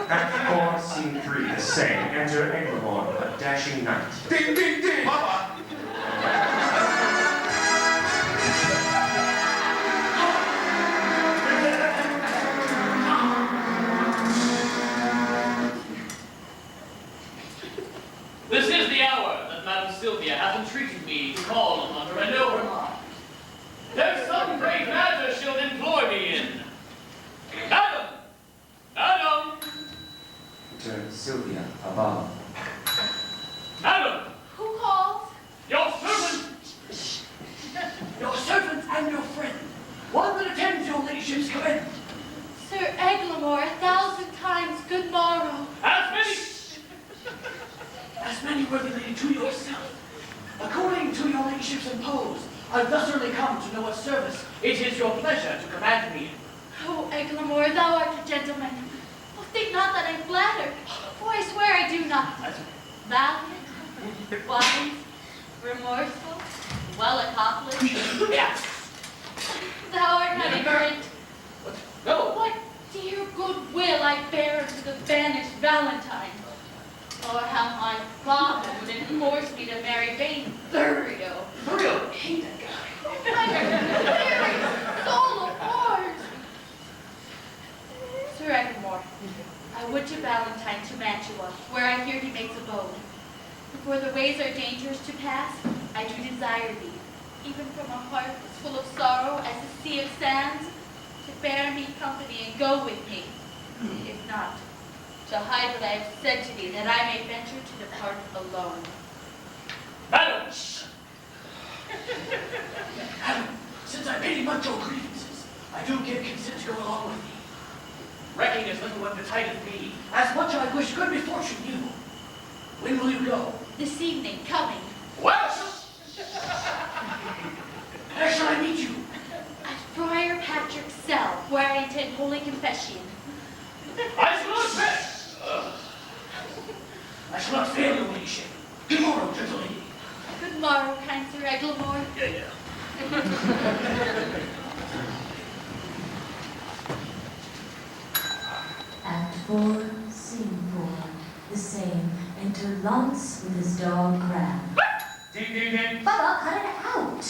Speaker 5: Act 4, Scene 3, the same. Enter Englemore, a dashing knight.
Speaker 8: Ding, ding, ding!
Speaker 5: Bubba!
Speaker 7: This is the hour that Madame Sylvia hath entreated me to call upon her, and no remark. There's some great matter she'll employ me in. Madam! Madam!
Speaker 5: Enter Sylvia, above.
Speaker 7: Madam!
Speaker 10: Who calls?
Speaker 7: Your servant!
Speaker 9: Your servant and your friend. One that attends your ladyship's command.
Speaker 10: Sir Eglamour, 1,000 times good morrow.
Speaker 9: As many, worthy lady, to yourself. According to your ladyship's imposed, I've thus early come to know what service it is your pleasure to command me in.
Speaker 10: Oh, Eglamour, thou art a gentleman. Oh, think not that I flatter, for I swear I do not. Valiant, wise, remorseful, well accomplished.
Speaker 9: Yes.
Speaker 10: Thou art not ignorant.
Speaker 9: No.
Speaker 10: What dear good will I bear to the banished Valentine, or how my father would enforce me to marry vain Thurio.
Speaker 9: Thurio, hate that guy.
Speaker 10: Very soul of ours. Sir Eglamour, I would to Valentine to Mantua, where I hear he makes abode. For the ways are dangerous to pass, I do desire thee, even from a heart that's full of sorrow as the sea of sands, to bear me company and go with me. If not, to hide what I have said to thee, that I may venture to depart alone.
Speaker 7: Madam!
Speaker 9: Since I pity much your grievances, I do give consent to go along with thee. Recking as little what betideth me, as much I wish good misfortune you. When will you go?
Speaker 10: This evening, coming,
Speaker 9: Well, where shall I meet you?
Speaker 10: at Friar Patrick's cell, where I intend holy confession.
Speaker 7: I shall not fail!
Speaker 9: I shall not fail your ladyship. Good morrow, gentle lady.
Speaker 10: Good morrow, kind Sir Eglamour.
Speaker 9: Yeah.
Speaker 1: Act 4, Scene 4, the same. Enter Lance with his dog Crab.
Speaker 8: Ding, ding, ding.
Speaker 1: Bubba, cut it out!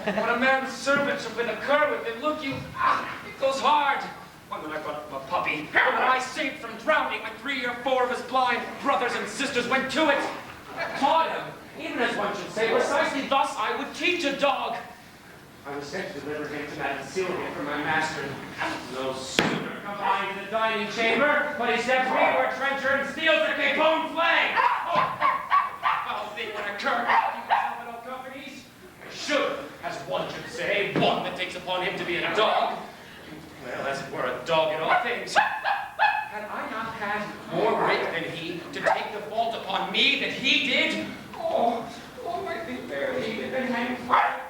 Speaker 2: When a man's servant shall been a cur with him, look you, it goes hard. One when I brought up a puppy, one when I saved from drowning when 3 or 4 of his blind brothers and sisters went to it. Taught him, even as one should say, precisely thus I would teach a dog. I was sent to deliver him to Madame Sylvia from my master. No sooner come I into the dining chamber, but he steps me to a trencher and steals the capone flag. Foul thing when a cur can keep himself in all companies. Should, as one should say, one that takes upon him to be a dog. Well, as it were, a dog in all things. Had I not had more wit than he to take the fault upon me that he did? Oh, I think barely he had been hanged for it.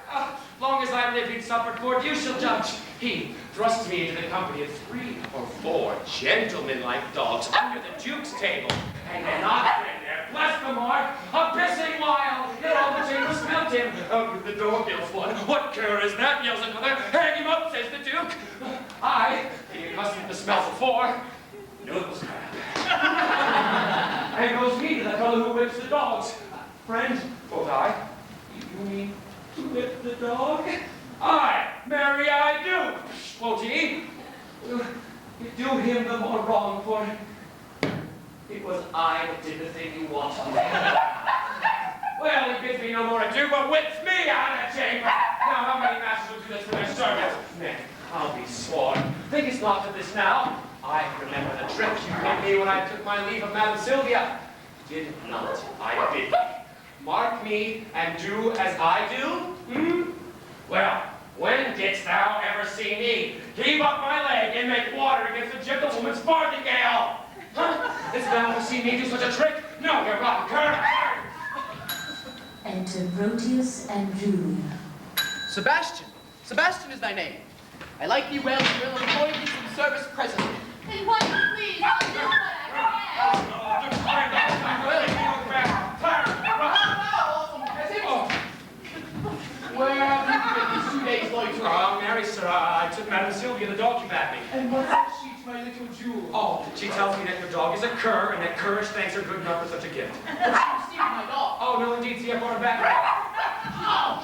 Speaker 2: Long as I live, he'd suffered for it. You shall judge. He thrust me into the company of 3 or 4 gentleman-like dogs under the Duke's table. And then I went there, bless the mark, a pissing wild, and all the chamber smelt him. The dog yells one, what cur is that, yells another, hang him up, says the Duke. I, being accustomed to smell before, knew it was crap. And goes me to the fellow who whips the dogs. Friend, quoth I, you mean to whip the dog? Aye, marry I do, quoth he. You do him the more wrong, for it was I that did the thing you wanted. Well, he bids me no more ado, but whips me out of the chamber. Now, how many masters will do this for their servants? Nay, I'll be sworn. Thinkest not of this now? I remember the trick you did me when I took my leave of Madam Sylvia. Did not I bid thee? Mark me and do as I do? Well, when didst thou ever see me heave up my leg and make water against a gentlewoman's farthingale? Huh? Didst thou ever see me do such a trick? No, you rotten cur!
Speaker 1: Enter Proteus and Julia.
Speaker 3: Sebastian. Sebastian is thy name. I like thee well and will employ thee some service presently.
Speaker 10: Then why not please? I'll do what I
Speaker 3: Where have you been these 2 days loitering?
Speaker 2: Mary, sir, I took Madam Sylvia, the dog you bade me.
Speaker 3: And what says she to my little jewel?
Speaker 2: Oh, she tells me that your dog is a cur, and that curish thanks are good enough for such a gift.
Speaker 3: But she received my dog.
Speaker 2: Oh, no, indeed, see, I brought her back.
Speaker 3: Oh,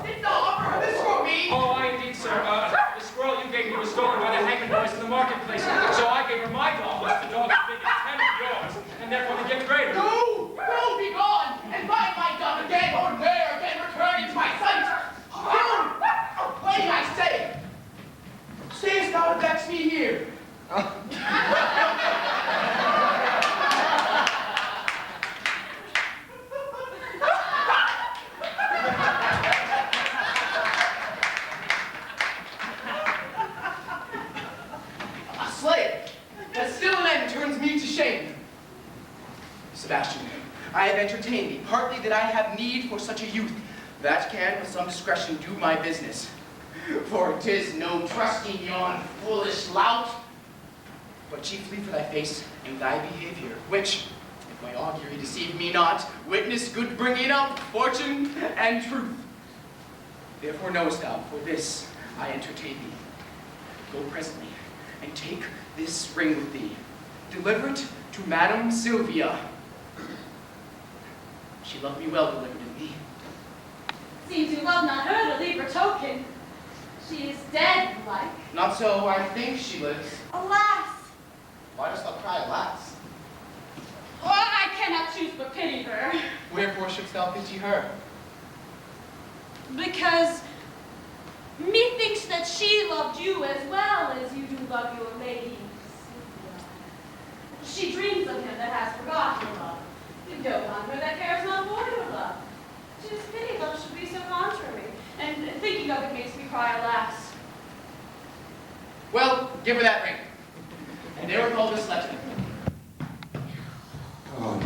Speaker 3: didst thou offer her this for me?
Speaker 2: Oh, I indeed, sir. The squirrel you gave me was stolen by the hangman boys in the marketplace, so I gave her my dog, which the dog is big as 10 of yours, and therefore the gift greater.
Speaker 3: No! No, be gone! And find my dog again, or ne'er again return into my sight! No! Wait, I say! Stayest thou to vex me here? Slay! That still an end turns me to shame. Sebastian, I have entertained thee, partly that I have need for such a youth, that can with some discretion do my business. For 'tis no trusting yon foolish lout, but chiefly for thy face and thy behavior, which, if my augury deceive me not, witness good bringing up, fortune, and truth. Therefore knowest thou, for this I entertain thee. Go presently, and take this ring with thee. Deliver it to Madam Sylvia. She loved me well, delivered it me.
Speaker 10: Seems you love not her to leave her token. She is dead, like.
Speaker 3: Not so, I think she lives.
Speaker 10: Alas!
Speaker 3: Why dost thou cry, alas?
Speaker 10: Oh, I cannot choose but pity her.
Speaker 3: Wherefore shouldst thou pity her?
Speaker 10: Because methinks that she loved you as well as you do love your lady, Sylvia. She dreams of him that has forgotten love. You dote on her that cares not for your love. 'Tis pity love should be so contrary, and thinking of it makes me cry, alas.
Speaker 3: Well, give her that ring. And therewithal this letter.
Speaker 5: Oh.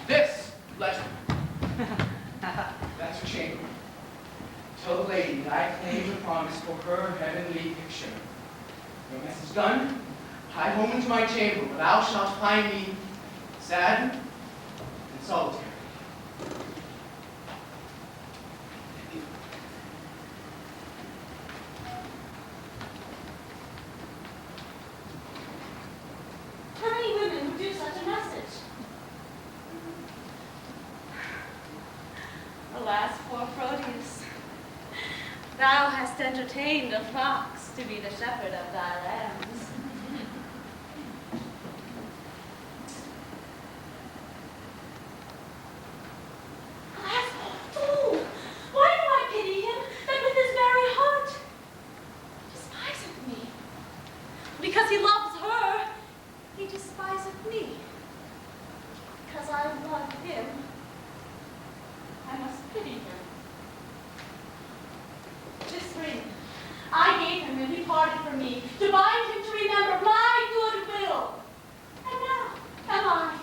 Speaker 3: This letter. That's her chamber. Tell the lady that I claim the promise for her heavenly picture. Your message done, hie home into my chamber, where thou shalt find me sad and solitary.
Speaker 10: How many women would do such a message? Alas, poor Proteus, thou hast entertained a fox to be the shepherd of thy lambs. Alas, fool! Why do I pity him that with his very heart despiseth me? Because he loves her, he despiseth me. Because I love him, I must pity him. This ring I gave him when he parted from me, to bind him to remember my goodwill. And now am I,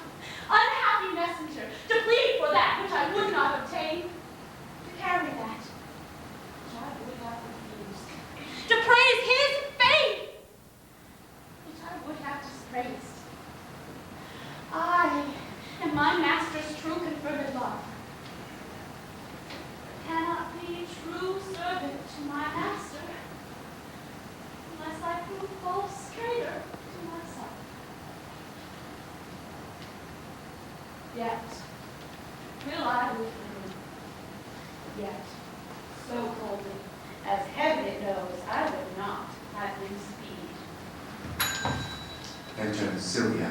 Speaker 10: unhappy messenger, to plead for that which I would not obtain, to carry that which I would have refused, to praise his
Speaker 6: Yet will I live for him. Yet, so coldly, as heaven it knows, I would not have him speed.
Speaker 5: Enter Sylvia.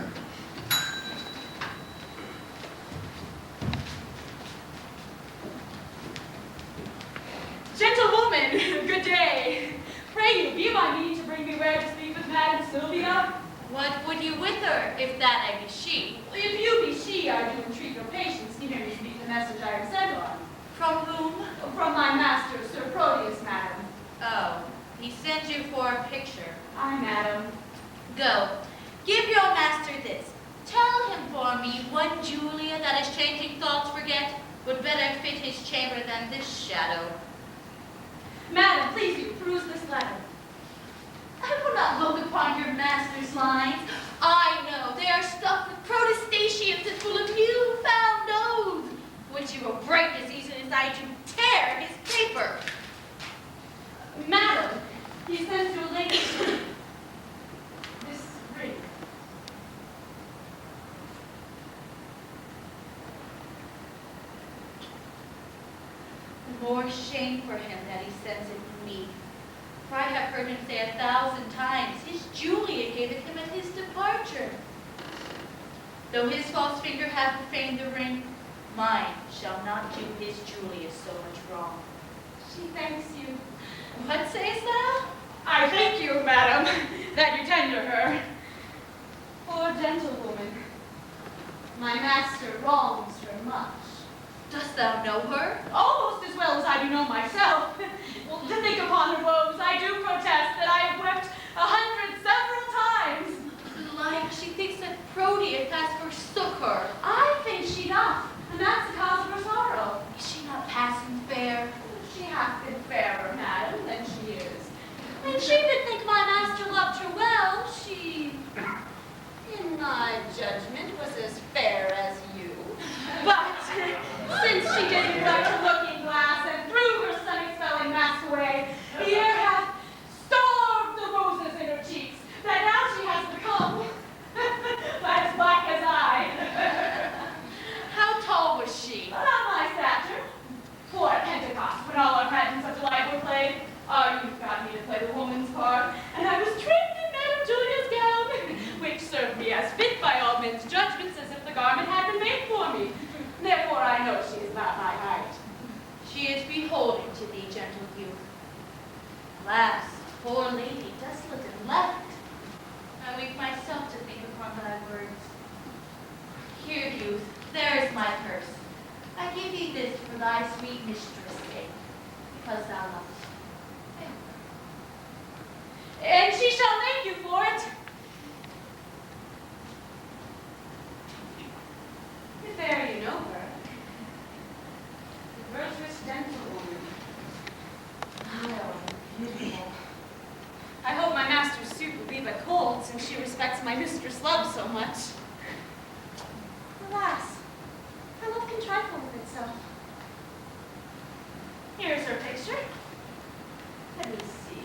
Speaker 6: Gentlewoman, good day. Pray you, be my need to bring me where to speak with Madam Sylvia.
Speaker 10: What would you with her, if that I be she?
Speaker 6: If you be she, I do entreat your patience to hear me speak the message I am sent on.
Speaker 10: From whom?
Speaker 6: From my master, Sir Proteus, madam.
Speaker 10: Oh, he sent you for a picture.
Speaker 6: Aye, madam.
Speaker 10: Go, give your master this. Tell him for me one Julia that his changing thoughts forget would better fit his chamber than this shadow.
Speaker 6: Madam, please do peruse this letter.
Speaker 10: I will not look upon your master's lines. I know they are stuffed with protestations and full of new-found oaths, which you will break as easily as I do tear his paper.
Speaker 6: Madam, he sends your ladyship this ring.
Speaker 10: More shame for him that he sends it to me. For I have heard him say 1,000 times, his Julia gave it him at his departure. Though his false finger hath profaned the ring, mine shall not do his Julia so much wrong.
Speaker 6: She thanks you.
Speaker 10: What sayest thou?
Speaker 6: I thank you, madam, that you tender her. Poor gentlewoman, my master wrongs her much.
Speaker 10: Dost thou know her?
Speaker 6: Almost as well as I do know myself. Well, to think upon her woes, I do protest that I have wept 100 several times.
Speaker 10: Like she thinks that Proteus has forsook her.
Speaker 6: I think she doth, and that's the cause of her sorrow.
Speaker 10: Is she not passing fair?
Speaker 6: She hath been fairer, madam, than she is.
Speaker 10: And she did think my master loved her well. She,
Speaker 6: In my judgment, was as fair as you. But since she didn't like the looking glass and threw her sunny-spelling mask away, the air hath starved the roses in her cheeks, that now she has become as black as I.
Speaker 10: how tall was she?
Speaker 6: About my stature. For at Pentecost, when all our pageants of delight were played, our youth got me to play the woman's part, and I was trimmed in Madame Julia's gown, which served me as fit by all men's judgments as if the garment had been made for me. Therefore I know she is about my height.
Speaker 10: She is beholden to thee, gentle youth. Alas, poor lady, desolate and left. I weep myself to think upon thy words. Here, youth, there is my purse. I give thee this for thy sweet mistress' sake, because thou lovest her.
Speaker 6: And she shall thank you for it. If there you know her, the virtuous gentlewoman. Oh, beautiful. I hope my master's suit will be but cold, since she respects my mistress' love so much. Alas, her love can trifle with itself. Here's her picture. Let me see.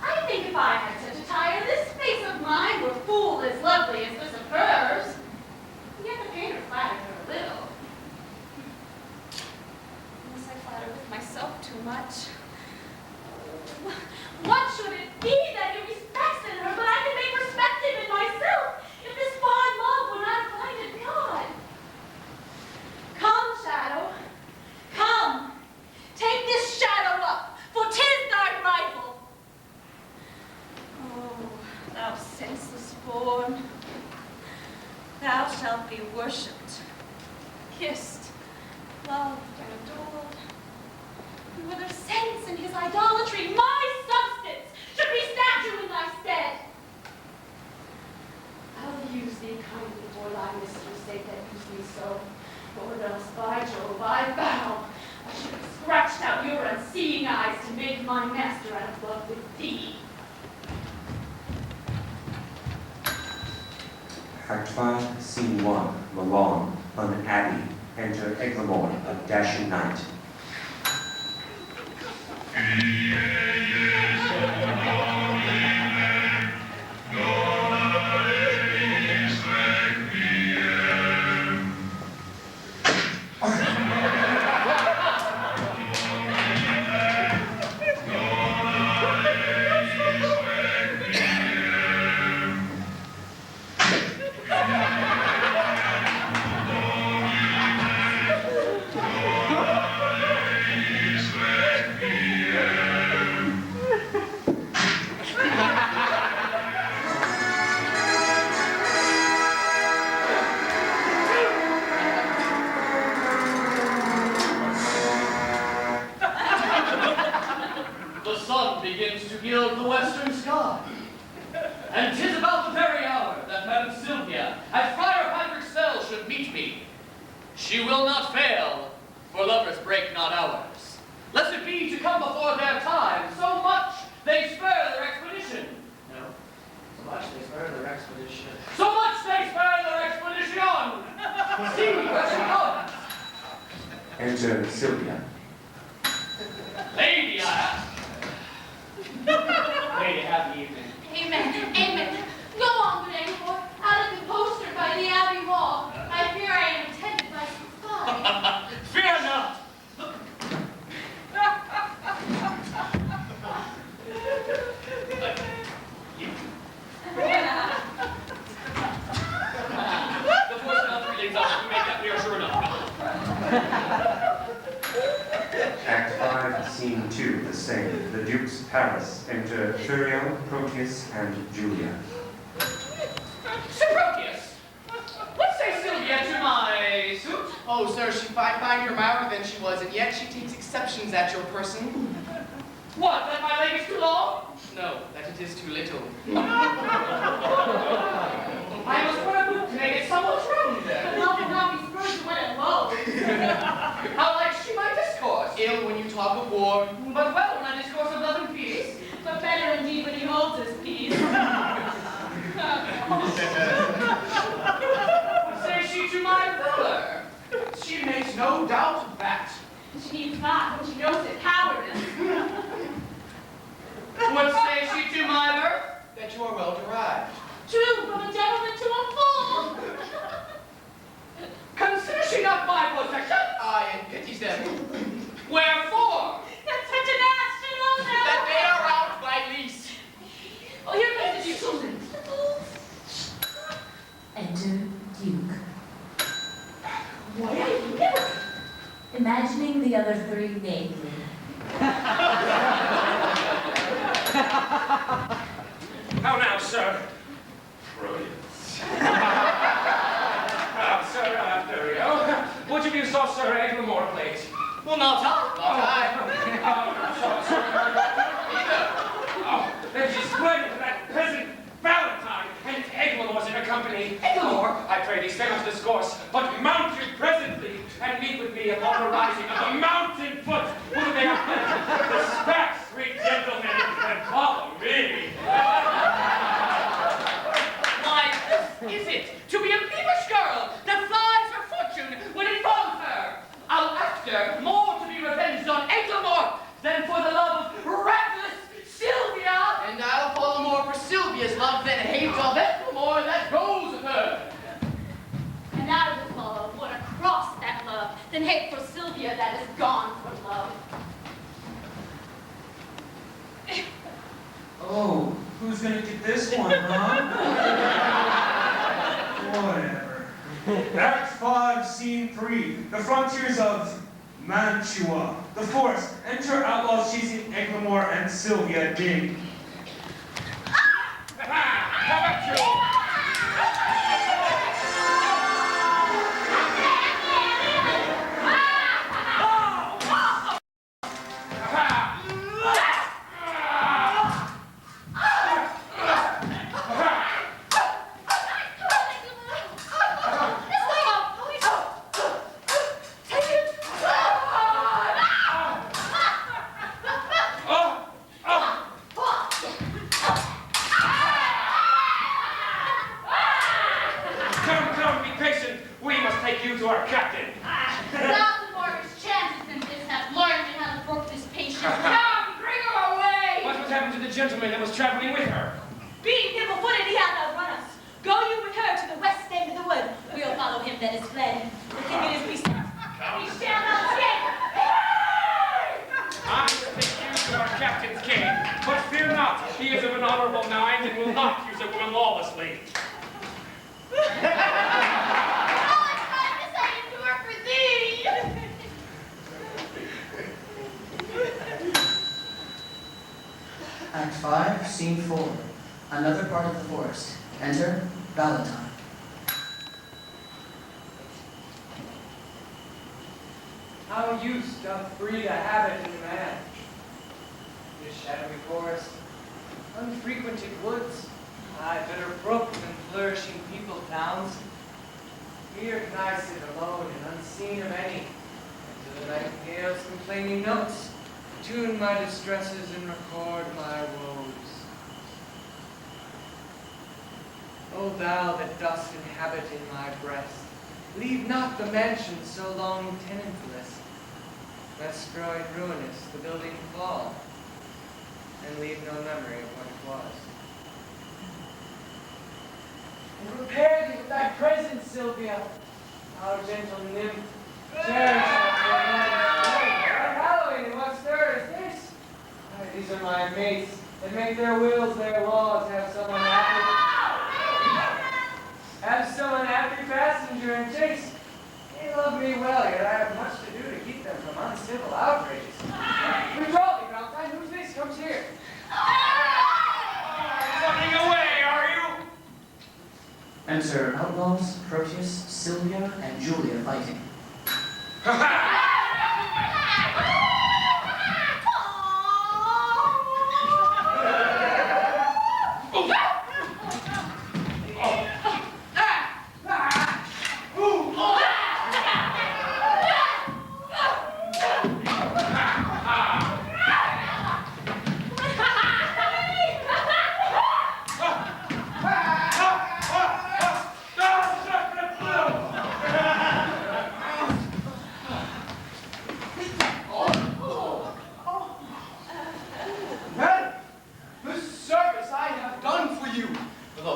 Speaker 6: I think if I had such attire, this face of mine were full as lovely as this of hers. Yet the painter flattered her a little. Unless I flatter with myself too much. Oh, what should it be that he respects in her, but I can make respective in myself, if this fond love were not find in God? Come, shadow, come, take this shadow up, for 'tis thy rival. Oh, thou senseless form, thou shalt be worshipped, kissed, loved, and adored. And with a sense in his idolatry, my substance should be statue in thy stead. I'll use thee kindly for thy mistress' sake that used me so, or else, by Jove, I vow, I should have scratched out your unseeing eyes to make my master out of love with thee.
Speaker 5: Act 5, Scene 1, Milan, an abbey. Enter Eglamour, a dashing knight.
Speaker 7: sun begins to gild the western sky. And 'tis about the very hour that Madame Sylvia at Friar Patrick's cell should meet me. She will not fail, for lovers break not hours. Lest it be to come before their time, so much they spare their expedition. No, so much they spare their expedition. So much they spare their expedition! See where she comes.
Speaker 5: Enter Sylvia.
Speaker 7: Lady, I ask. Lady, happy evening.
Speaker 10: Amen. Amen. Go on, good Angkor. Out of the poster by the Abbey wall. I fear I am attended by some spies.
Speaker 7: Fear not. The force now leads us to make that we are sure enough.
Speaker 5: Act 5, Scene 2, the same. The Duke's Palace. Enter Thurio, Proteus, and Julia.
Speaker 7: Sir Proteus, what say Sylvia to my suit?
Speaker 3: Oh, sir, she find her milder than she was, and yet she takes exceptions at your person.
Speaker 7: What, that my leg is too long? No, that it is too little. I must put a boot to make it somewhat rounder.
Speaker 6: But not will not be spurred to what it low.
Speaker 7: How likes she my discourse?
Speaker 3: Ill when you talk of war.
Speaker 7: But well when I discourse of love and peace.
Speaker 6: But better indeed when he holds his peace.
Speaker 7: What say she to my Mueller?
Speaker 3: She makes no doubt of that.
Speaker 6: She needs not, but she knows it cowardice.
Speaker 7: What say she to my birth?
Speaker 3: That you are well derived.
Speaker 6: True, from a gentleman to a fool.
Speaker 7: Consider she not my possession?
Speaker 3: Aye, and pities them.
Speaker 7: Wherefore?
Speaker 6: That's such an ass to know now.
Speaker 3: That they are out by lease.
Speaker 6: Oh, here comes the Duke.
Speaker 1: Enter Duke.
Speaker 6: Why are you never?
Speaker 1: Imagining the other three naked.
Speaker 2: How now, sir? Brilliant. Sir, Thurio, which of you saw Sir Eglamour, please?
Speaker 7: Well, not I.
Speaker 3: Not I.
Speaker 2: Then she's splendid for that peasant Valentine, and Eglamour's in her company. Eglamour, I pray thee, stay not to discourse, but mount you presently, and meet with me upon the rising of the mountain foot, who they are respect, sweet gentlemen, and follow me.
Speaker 7: Why, this is it, to be a peevish girl that flies her fortune when it falls her. I'll after more to be revenged on Eglamour than for the love of reckless Sylvia.
Speaker 3: And I'll follow more for Sylvia's love than hate of Eglamour that goes with her.
Speaker 10: And I will follow more to cross that love than hate for Sylvia that is gone from love.
Speaker 8: Oh, who's gonna get this one, huh? Whatever. Act 5, Scene 3. The frontiers of Mantua. The forest. Enter outlaws chasing Eglamour and Sylvia Ding.
Speaker 2: How about you? Gentleman that was traveling with her.
Speaker 6: Being nimble-footed, he hath outrun us. Go you with her to the west end of the wood. We'll follow him that is fled. The thing is, we shall not escape.
Speaker 2: I will take you to our captain's cave, but fear not, he is of an honorable mind and will not use a woman lawlessly.
Speaker 11: Act 5, Scene 4. Another part of the forest. Enter Valentine.
Speaker 4: How use doth breed a habit in man? a shadowy forest, unfrequented woods, aye, better brook than flourishing people towns. Here can I sit alone and unseen of any, and to the nightingale's complaining notes, tune my distresses and record my woes. O thou that dost inhabit in my breast, leave not the mansion so long tenantless, lest growing ruinous the building fall, and leave no memory of what it was. And prepare thee with thy presence, Sylvia, our gentle nymph, cherish Halloween, and what stir is this? Aye, these are my mates, that make their wills their laws, have someone happy passenger and chase. They love me well, yet I have much to do to keep them from uncivil outrages. Withdraw thee, Valentine, who's this comes here?
Speaker 2: Running away, are you?
Speaker 11: Enter outlaws, Proteus, Sylvia, and Julia fighting.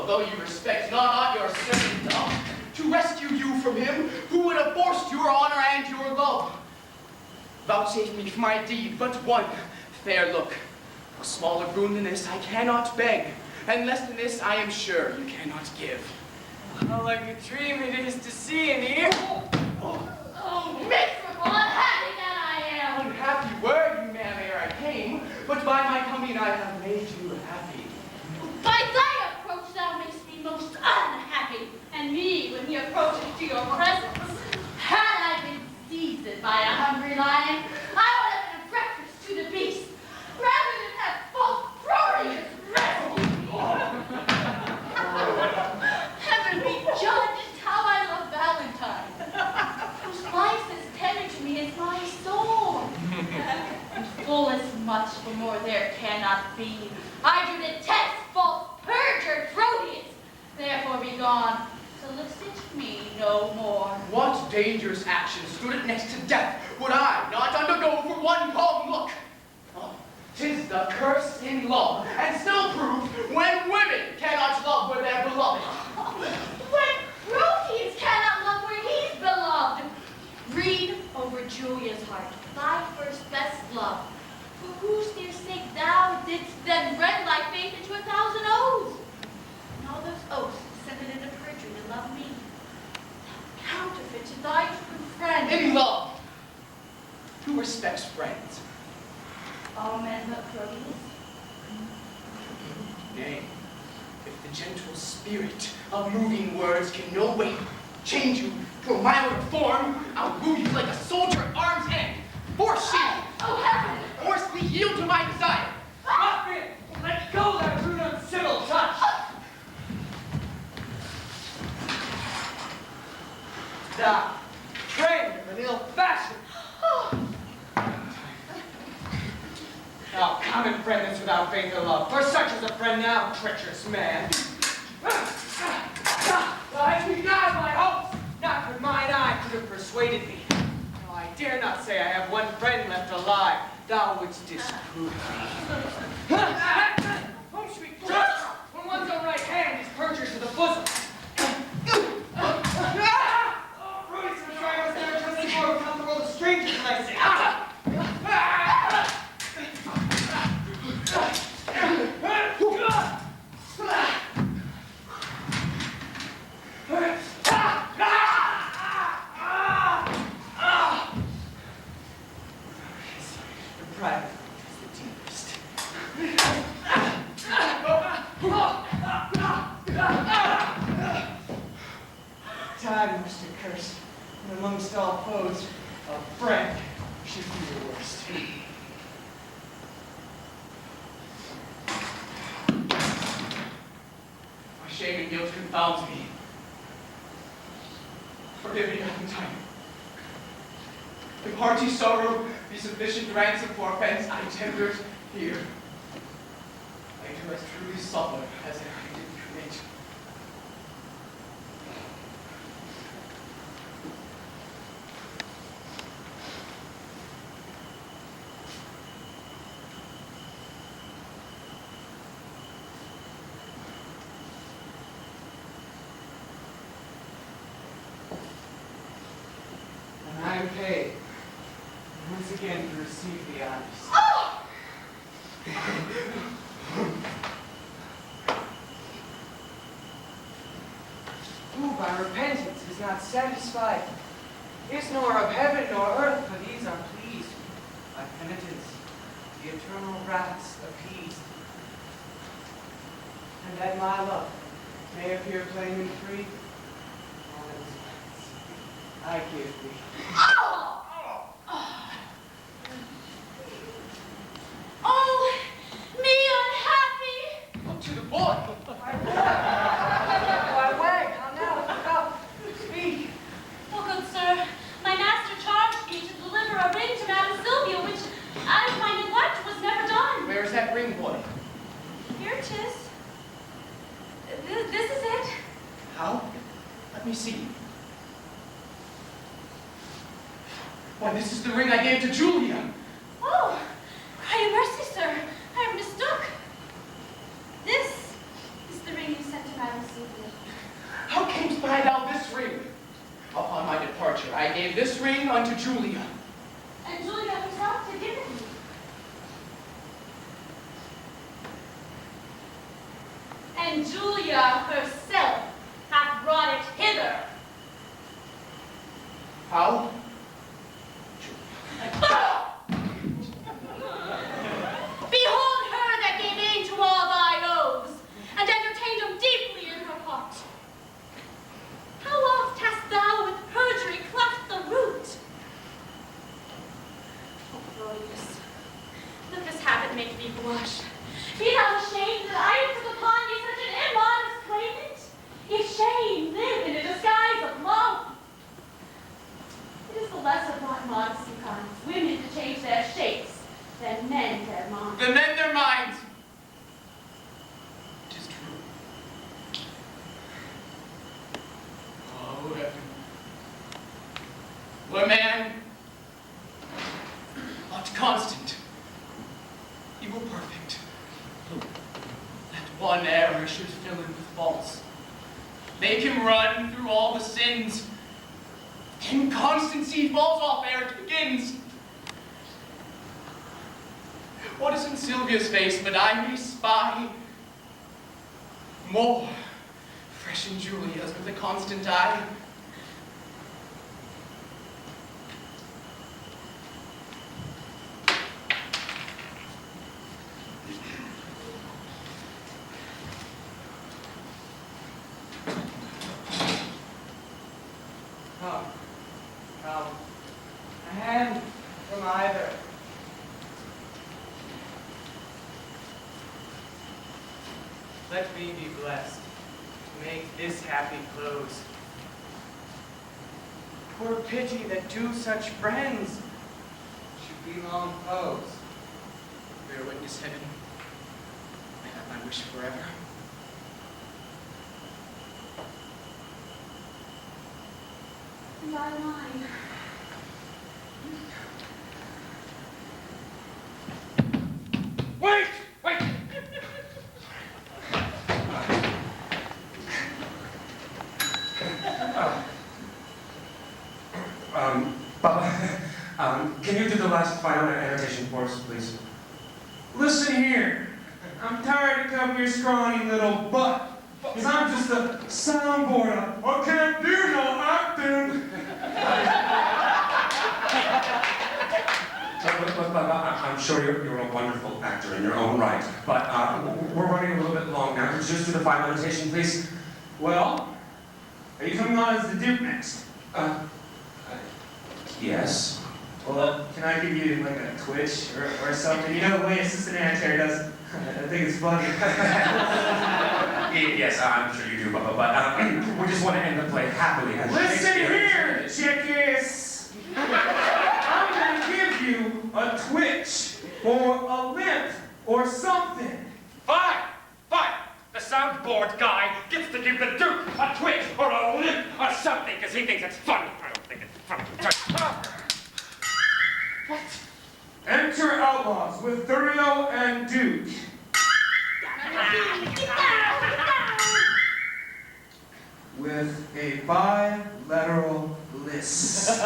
Speaker 3: Though you respect not your servant enough to rescue you from him who would have forced your honor and your love. Vouchsafe me for my deed but one fair look. A smaller boon than this I cannot beg, and less than this I am sure you cannot give.
Speaker 4: How like a dream it is to see and hear.
Speaker 10: Oh, miserable, unhappy that I am!
Speaker 3: Unhappy were you, ma'am, ere I came, but by my coming I have made you happy.
Speaker 10: By thy approach thou makest me most unhappy, and me when he approaches to your presence. Had I been seasoned by a hungry lion, I would have been a breakfast to the beast, rather than have false Proteus rescue me. Heaven be judged how I love Valentine, whose life is tender to me as my soul. And full as much for more there cannot be. I do detest false perjured Proteus. Therefore be gone, solicit me no more.
Speaker 3: What dangerous action stood it next to death would I not undergo for one calm look? Oh, 'tis the curse in love, and still proved when women cannot love where they're beloved.
Speaker 10: When Proteus cannot love where he's beloved. Read over Julia's heart, thy first best love, for whose dear sake thou didst then rend thy faith into 1,000 oaths. And all those oaths descended into perjury to love me. Thou counterfeit to thy true friend.
Speaker 3: In love, who respects friends?
Speaker 10: All men but Proteus.
Speaker 3: Nay, if the gentle spirit of moving words can no way change you to a milder form, I'll woo you like a soldier at arm's end. Force shield!
Speaker 10: Oh, heaven!
Speaker 3: Forcefully yield to my desire!
Speaker 4: Stop it! Let go that rude uncivil touch! Thou, friend of an ill fashion! Thou common friend that's without faith or love, for such is a friend now, treacherous man. Thou hast beguiled my hopes, not with mine eye could have persuaded me. No, I dare not say I have one friend left alive. Thou wouldst disprove me. Whom should we trust when one's own right hand is perjured to the bosom? Brutus was trying to stand trusting for who count the world of strangers, and I say, private is the deepest.
Speaker 3: shame and guilt confounds me. Forgive me, Valentine. If hearty sorrow be sufficient ransom for offense, I tender it here. I do as truly suffer as I did commit. And I am paid once again to receive the honors.
Speaker 6: Oh!
Speaker 4: Who by repentance is not satisfied, is nor of heaven nor earth, but these are pleased. By penitence, the eternal wraths appeased. And that my love may appear plain and free, all that is once I give thee.
Speaker 6: Oh! Oh, me unhappy!
Speaker 3: Up to the boy!
Speaker 4: Why, wait, now, speak.
Speaker 6: Oh, good sir, my master charged me to deliver a ring to Madame Sylvia, which, out of my neglect, was never done.
Speaker 3: Where is that ring, boy?
Speaker 6: Here it is. This is it.
Speaker 3: How? Let me see. Why, this is the ring I gave to Julia.
Speaker 6: Oh, cry mercy, sir. I have mistook. This is the ring you sent to Madame Sylvia.
Speaker 3: How camest thou this ring? Upon my departure, I gave this ring unto Julia.
Speaker 6: And Julia herself to give it me. And Julia herself hath brought it hither.
Speaker 3: How?
Speaker 6: Behold her that gave aid to all thy oaths, and entertained them deeply in her heart. How oft hast thou with perjury cleft the root? Oh, Claudius, let this habit make thee blush. Be thou ashamed that I took upon me such an immodest claimant? If shame live in a disguise of love. It is the lesser brought modesty causes women to change their shapes than men their minds.
Speaker 3: The men their minds. It is true. Oh, heaven. Were man not constant, he were perfect. That one error should fill him with faults. Make him run through all the sins. Inconstancy falls off ere it begins. What is in Sylvia's face but I may spy? More fresh in Julia's with a constant eye.
Speaker 4: Come, a hand from either. Let me be blessed to make this happy close. For pity that two such friends should be long foes.
Speaker 3: Bear witness, heaven, I have my wish forever.
Speaker 6: And I mine.
Speaker 5: Wait! Wait! Bubba, can you do the last final annotation for us, please?
Speaker 8: Listen here. I'm tired of covering your scrawny little butt. Because I'm just a soundboard. I can't do no acting.
Speaker 5: Look, I'm sure you're a wonderful actor in your own right, but we're running a little bit long now. Could you just do the final annotation, please?
Speaker 8: Well, are you coming on as the Duke next?
Speaker 5: Yes.
Speaker 8: Well, can I give you like a twitch or something? You know the way assistant actor does. I think it's funny.
Speaker 5: Yes, I'm sure you do, but we just want to end the play happily. As
Speaker 8: Listen
Speaker 5: Shakespeare
Speaker 8: here, chickies. I'm gonna give you a twitch or a limp or something.
Speaker 2: Fine, fine. The soundboard guy gets to give the Duke a twitch or a lip or something because he thinks it's funny. I don't think it's funny.
Speaker 8: What? Enter outlaws with Thurio and Duke. With a bilateral list.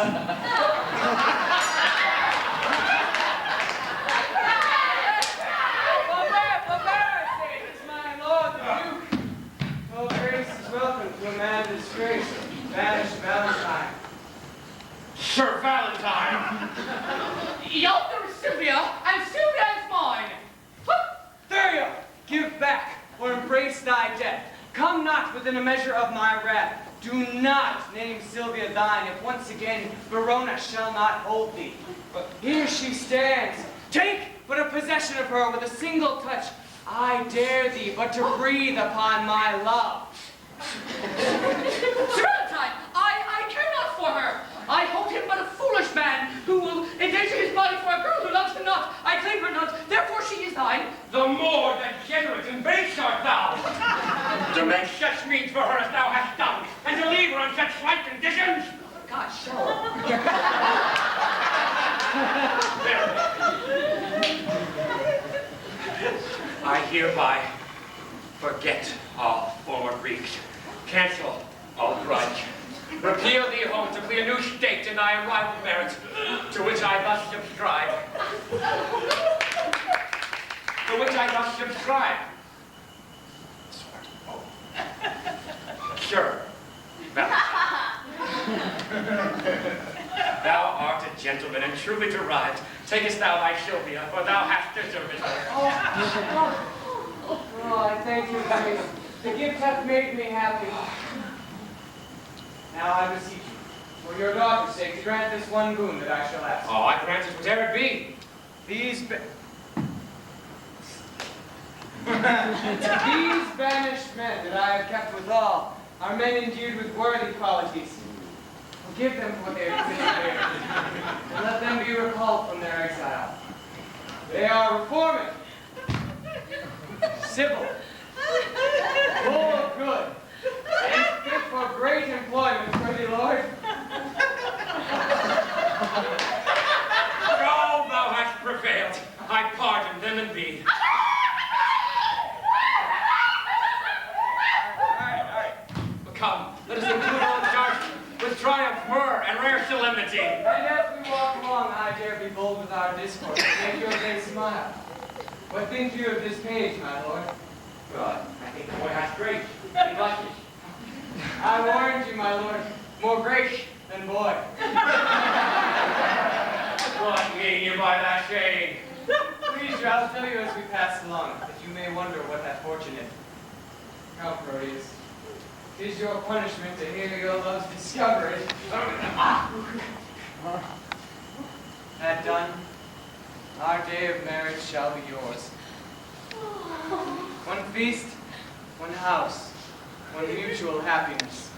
Speaker 4: Banished Valentine.
Speaker 2: Sir Valentine.
Speaker 7: Yonder is Sylvia, and Sylvia is mine.
Speaker 4: There you give back, or embrace thy death. Come not within a measure of my wrath. Do not name Sylvia thine, if once again Verona shall not hold thee. But here she stands. Take but a possession of her with a single touch. I dare thee but to breathe upon my love.
Speaker 7: Sir Valentine, I care not for her. I hold him but a foolish man who will endanger his body for a girl who loves him not. I claim her not, therefore she is thine.
Speaker 2: The more that generous and base art thou, to make such means for her as thou hast done, and to leave her on such slight conditions.
Speaker 7: God, show.
Speaker 2: I hereby forget all former Greeks, cancel all grudge, repeal thee home to be a new state in thy unrivaled merit, to which I thus subscribe. Sure, thou art a gentleman and truly derived. Takest thou thy Sylvia, for thou hast deserved it.
Speaker 4: Oh, I thank you, Grace. The gift hath made me happy. Now I beseech you, for your daughter's sake, to grant this one boon that I shall ask.
Speaker 2: Oh, I grant it whatever it be.
Speaker 4: These banished men that I have kept withal are men endued with worthy qualities. Forgive them for what they have sinned, and let them be recalled from their exile. They are reforming, civil, full of good, and fit for great employment, worthy Lord.
Speaker 2: Oh, thou hast prevailed. I pardon them and thee. All right. Come, let us include all charges with triumph, myrrh, and rare solemnity.
Speaker 4: And as we walk along, I dare be bold with our discourse, and make your face smile. What think you of this page, my lord?
Speaker 2: God, I think the boy has grace. He blushes.
Speaker 4: I warned you, my lord, more grace than boy.
Speaker 2: What mean you by that shade?
Speaker 4: Please, I'll tell you as we pass along, that you may wonder what that fortune is. Come, Proteus. 'Tis your punishment to hear your love's discovered. That done, our day of marriage shall be yours. One feast, one house, one mutual happiness.